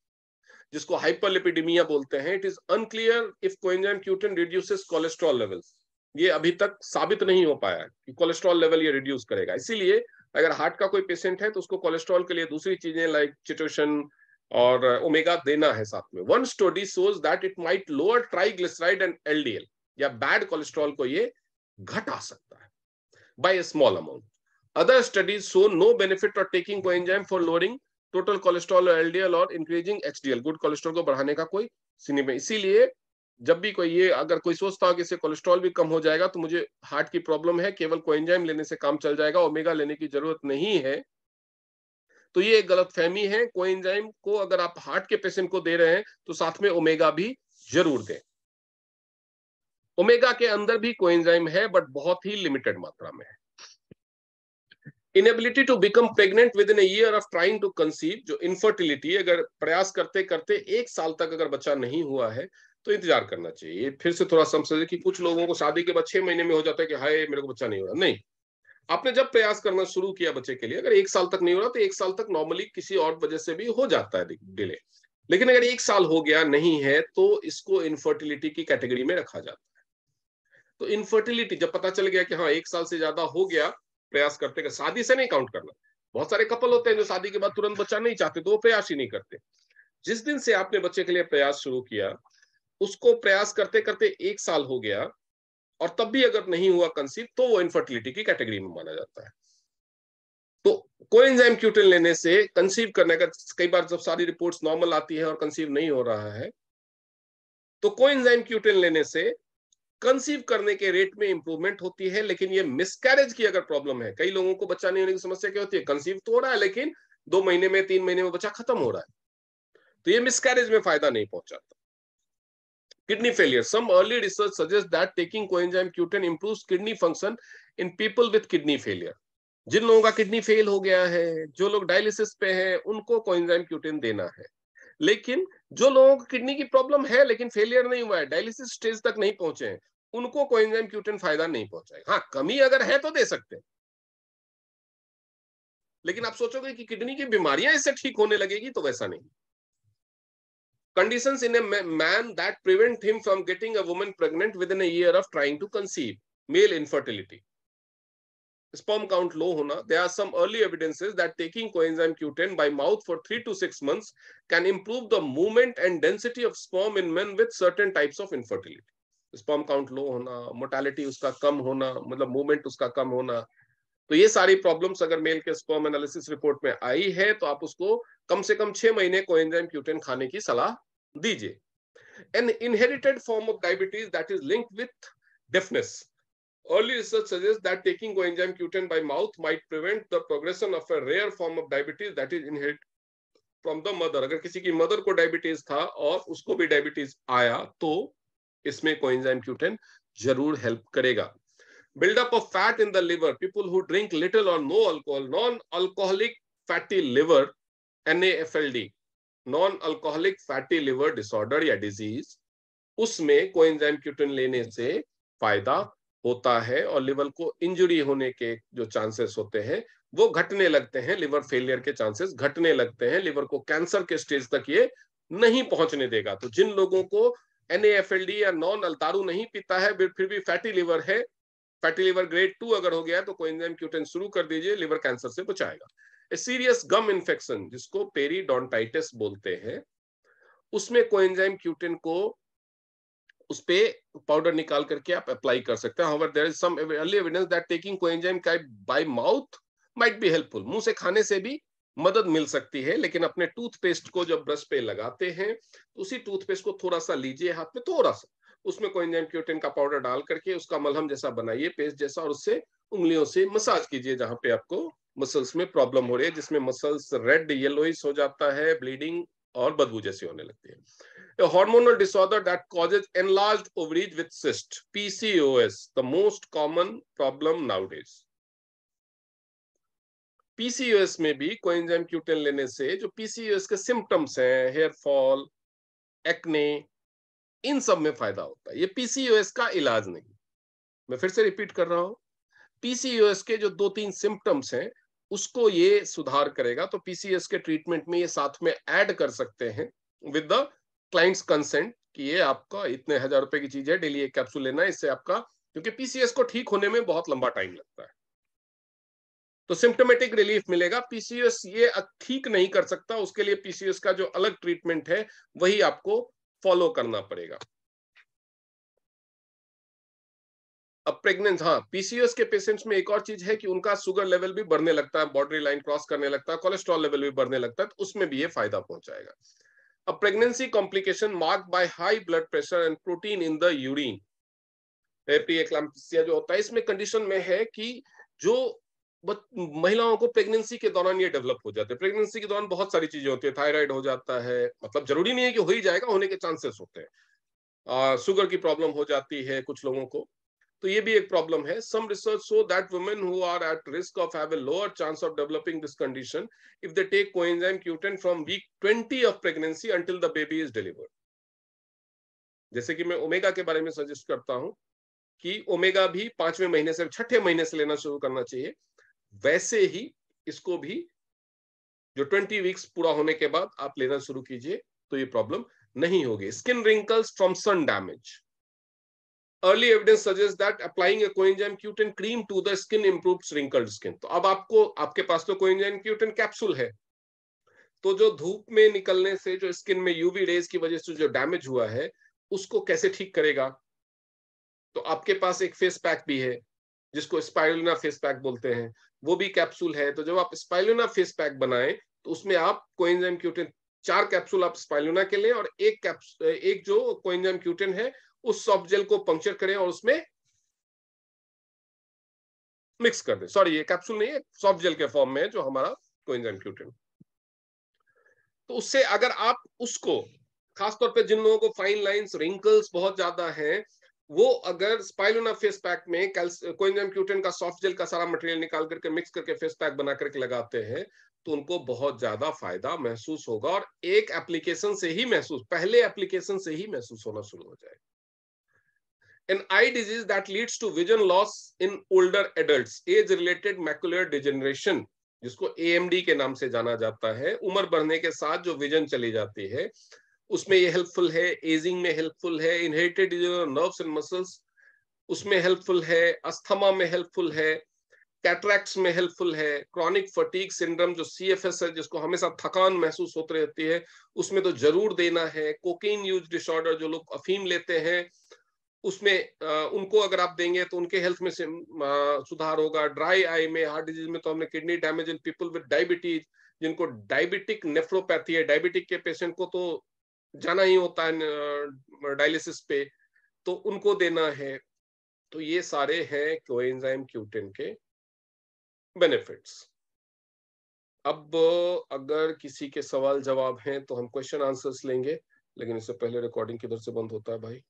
जिसको हाइपरलिपिडेमिया बोलते हैं, it is unclear if coenzyme Q10 reduces cholesterol levels. ये अभी तक साबित नहीं हो पाया कि कोलेस्ट्रॉल लेवल ये रिड्यूस करेगा। इसीलिए अगर हार्ट का कोई पेशेंट है तो उसको कोलेस्ट्रॉल के लिए दूसरी चीजें लाइक चिटोशन और ओमेगा देना है साथ में। One study shows that it might lower triglyceride and LDL या बैड कोलेस्ट्रॉल को ये घटा सकता है by a small amount. Other studies show no benefit of taking coenzyme for lowering total cholesterol और LDL और इंक्रीजिंग HDL, गुड कोलेस्ट्रॉल को बढ़ाने का कोई सीन नहीं। इसीलिए जब भी कोई ये अगर कोई सोचता हो कि इससे कोलेस्ट्रॉल भी कम हो जाएगा तो मुझे हार्ट की प्रॉब्लम है, केवल कोएंजाइम लेने से काम चल जाएगा, ओमेगा लेने की जरूरत नहीं है, तो ये एक गलतफहमी है। कोएंजाइम को अगर आप हार्ट के पेशेंट को दे रहे हैं तो साथ में ओमेगा भी जरूर दें। ओमेगा के अंदर भी कोएंजाइम है बट बहुत ही लिमिटेड मात्रा में है। Inability to become pregnant within a year of trying to conceive, जो इनफर्टिलिटी, अगर प्रयास करते करते 1 साल तक अगर बच्चा नहीं हुआ है तो इंतजार करना चाहिए। फिर से थोड़ा समझे कि कुछ लोगों को शादी के बाद 6 महीने में हो जाता है कि हाय मेरे को बच्चा नहीं हो रहा। नहीं, आपने जब प्रयास करना शुरू किया बच्चे के लिए, अगर 1 साल तक नहीं हो रहा तो 1 साल तक नॉर्मली किसी और वजह से भी हो जाता है डिले। लेकिन अगर 1 साल हो गया नहीं है तो इसको इनफर्टिलिटी की कैटेगरी में रखा जाता है। तो इनफर्टिलिटी जब पता चल गया कि हाँ 1 साल से ज्यादा हो गया, प्रयास करते कर, शादी से नहीं काउंट करना। बहुत सारे कपल होते हैं जो शादी के बाद तुरंत बच्चा नहीं चाहते तो वो प्रयास ही नहीं करते। जिस दिन से आपने बच्चे के लिए प्रयास शुरू किया, उसको प्रयास करते करते 1 साल हो गया और तब भी अगर नहीं हुआ कंसीव, तो वो इनफर्टिलिटी की कैटेगरी में माना जाता है। तो कोएंजाइम Q10 लेने से कंसीव करने का, कई बार जब सारी रिपोर्ट्स नॉर्मल आती है और कंसीव नहीं हो रहा है, तो कोएंजाइम Q10 लेने से कंसीव करने के रेट में इंप्रूवमेंट होती है। लेकिन ये मिसकैरेज की अगर प्रॉब्लम है, कई लोगों को बच्चा नहीं होने की समस्या क्या होती है, कंसीव तो हो रहा है लेकिन 2 महीने में 3 महीने में बच्चा खत्म हो रहा है, तो ये मिसकैरेज में फायदा नहीं पहुंचाता। Kidney failure, some early research suggest that taking coenzyme Q10 improves kidney function in people with kidney failure। जिन लोगों का किडनी फेल हो गया है, जो लोग डायलिसिस पे हैं, उनको कोएंजाइम Q10 देना है। लेकिन जो लोगों को किडनी की प्रॉब्लम है लेकिन फेलियर नहीं हुआ है, डायलिसिस स्टेज तक नहीं पहुंचे हैं, उनको कोएंजाइम Q10 फायदा नहीं पहुंचाएगा। हाँ, कमी अगर है तो दे सकते हैं, लेकिन आप सोचोगे कि किडनी की बीमारियां इससे ठीक होने लगेगी, तो वैसा नहीं। Conditions in a man that prevent him from getting a woman pregnant within a year of trying to conceive, male infertility, sperm count low hona। There are some early evidences that taking coenzyme Q10 by mouth for 3 to 6 months can improve the movement and density of sperm in men with certain types of infertility। sperm count low होना, mortality उसका कम होना, मतलब movement उसका कम होना, तो ये सारी problems अगर मेल के स्पर्म एनालिसिस रिपोर्ट में आई है तो आप उसको कम से कम 6 महीने कोएंजाइम Q10 खाने की सलाह दीजिए। An inherited form of diabetes that is linked with deafness, early research suggests that taking coenzyme Q10 by mouth might prevent the progression of a rare form of diabetes that is inherited from the mother। अगर किसी की mother को diabetes था और उसको भी diabetes आया तो इसमें कोएंजाइम Q10 जरूर हेल्प करेगा। Buildup of fat in the liver, people who drink little or no alcohol, non-alcoholic fatty liver, NAFLD, non-alcoholic fatty liver disorder या disease, उसमें कोएंजाइम Q10 लेने से फायदा होता है और लिवर को इंजरी होने के जो चांसेस होते हैं वो घटने लगते हैं, लिवर फेलियर के चांसेस घटने लगते हैं, लिवर को कैंसर के स्टेज तक ये नहीं पहुंचने देगा। तो जिन लोगों को NAFLD या नॉन दारू नहीं पीता है फिर भी फैटी लिवर है, फैटी लिवर ग्रेड 2 अगर हो गया है तो कोएंजाइम Q10 शुरू कर दीजिए, लिवर कैंसर से बचाएगा। ए सीरियस गम इन्फेक्शन जिसको पेरिडोंटाइटिस बोलते हैं, उसमें कोएंजाइम Q10 को उस पे पाउडर निकाल करके आप अप्लाई कर सकते हैं। However, there is some early evidence that taking coenzyme by mouth might be helpful। मुंह से खाने से भी मदद मिल सकती है, लेकिन अपने टूथपेस्ट को जब ब्रश पे लगाते हैं तो उसी टूथपेस्ट को थोड़ा सा लीजिए हाथ में, थोड़ा सा, उसमें कोएंजाइम Q10 का पाउडर डाल करके उसका मलहम जैसा बनाइए, पेस्ट जैसा, और उससे उंगलियों से मसाज कीजिए जहां पे आपको मसल्स में प्रॉब्लम हो रही है, जिसमें मसल्स रेड येलोइश हो जाता है, ब्लीडिंग और बदबू जैसी होने लगती है। A hormonal disorder that causes enlarged ovaries with cyst, PCOS, the most common problem nowadays. PCOS में भी कोएंजाइम Q10 लेने से जो PCOS के सिम्टम्स हैं, हेयर फॉल, एक्ने, इन सब में फायदा होता है। ये PCOS का इलाज नहीं। मैं फिर से रिपीट कर रहा हूं, PCOS के जो 2-3 सिम्टम्स हैं उसको ये सुधार करेगा। तो PCOS के ट्रीटमेंट में ये साथ में ऐड कर सकते हैं विद द क्लाइंट्स कंसेंट कि ये आपका इतने हजार रुपए की चीज है, डेली एक कैप्सूल लेना है, इससे आपका, क्योंकि PCOS को ठीक होने में बहुत लंबा टाइम लगता है, तो सिम्टोमेटिक रिलीफ मिलेगा। PCOS ये ठीक नहीं कर सकता, उसके लिए PCOS का जो अलग ट्रीटमेंट है वही आपको फॉलो करना पड़ेगा। अब प्रेग्नेंट, हाँ, PCOS के पेशेंट्स में एक और चीज है कि उनका शुगर लेवल भी बढ़ने लगता है, बॉर्डर लाइन क्रॉस करने लगता है, कोलेस्ट्रॉल लेवल भी बढ़ने लगता है, तो उसमें भी ये फायदा पहुंचाएगा। अब pregnancy complication marked by high blood pressure and protein in the urine, preeclampsia जो होता है, इसमें कंडीशन में है कि जो महिलाओं को प्रेगनेंसी के दौरान ये डेवलप हो जाते हैं। प्रेगनेंसी के दौरान बहुत सारी चीजें होती है, थायराइड हो जाता है, मतलब जरूरी नहीं है कि हो ही जाएगा, होने के चांसेस होते हैं। शुगर की प्रॉब्लम हो जाती है कुछ लोगों को, तो ये भी एक प्रॉब्लम है। Some research show that women who are at risk of have a lower chance of developing this condition if they take coenzyme Q10 from week 20 of pregnancy until the baby is delivered. जैसे कि मैं omega के बारे में suggest करता हूं कि omega भी 5वें महीने से, 6ठे महीने से लेना शुरू करना चाहिए, वैसे ही इसको भी जो 20 वीक्स पूरा होने के बाद आप लेना शुरू कीजिए, तो ये प्रॉब्लम नहीं होगी। Skin wrinkles from sun damage, early evidence suggests that applying a coenzyme Q10 cream to the skin improves wrinkled skin। तो अब आपको, आपके पास तो coenzyme Q10 कैप्सूल है, तो जो धूप में निकलने से जो स्किन में यूवी रेज की वजह से जो डैमेज हुआ है उसको कैसे ठीक करेगा? तो आपके पास एक फेस पैक भी है जिसको स्पाइरुलिना फेस पैक बोलते हैं, वो भी कैप्सूल है। तो जब आप स्पाइरुलिना फेस पैक बनाएं तो उसमें आप कोएंजाइम Q10 4 कैप्सूल आप स्पाइरुलिना के लें, और एक जो कोएंजाइम Q10 है उस सॉफ्ट जेल को पंक्चर करें और उसमें मिक्स कर दें। सॉरी, ये कैप्सूल नहीं है, सॉफ्ट जेल के फॉर्म में है जो हमारा कोएंजाइम Q10। तो उससे अगर आप उसको, खासतौर पे जिन लोगों को फाइन लाइंस, रिंकल्स बहुत ज्यादा हैं, वो अगर स्पाइरुलिना फेस पैक में कोएंजाइम Q10 का सॉफ्ट जेल का सारा मटेरियल निकाल करके मिक्स करके फेस पैक बना करके लगाते हैं तो उनको बहुत ज्यादा फायदा महसूस होगा, और एक एप्लीकेशन से ही महसूस, पहले एप्लीकेशन से ही महसूस होना शुरू हो जाएगा। An eye disease that leads to vision loss in older adults, age related macular degeneration, जिसको AMD के नाम से जाना जाता है, उम्र बढ़ने के साथ जो विजन चली जाती है, उसमें ये हेल्पफुल है। एजिंग में हेल्पफुल है। इनहेरिटेड नर्व्स एंड मसल्स, उसमें हेल्पफुल है। अस्थमा में हेल्पफुल है। कैटरैक्ट्स में हेल्पफुल है। क्रॉनिक फटीग सिंड्रोम जो CFS है, जिसको हमेशा थकान महसूस होती रहती है, उसमें तो जरूर देना है। कोकेन यूज डिसऑर्डर, जो लोग अफीम लेते हैं, उसमें उनको अगर आप देंगे तो उनके हेल्थ में सुधार होगा। ड्राई आई में, हार्ट डिजीज में तो हमने kidney damage in people with diabetes, जिनको डायबिटिक नेफ्रोपैथी है, डायबिटिक के पेशेंट को तो जाना ही होता है डायलिसिस पे, तो उनको देना है। तो ये सारे हैं कोएंजाइम Q10 के बेनिफिट्स। अब अगर किसी के सवाल जवाब हैं तो हम क्वेश्चन आंसर्स लेंगे, लेकिन इससे पहले रिकॉर्डिंग किधर से बंद होता है भाई?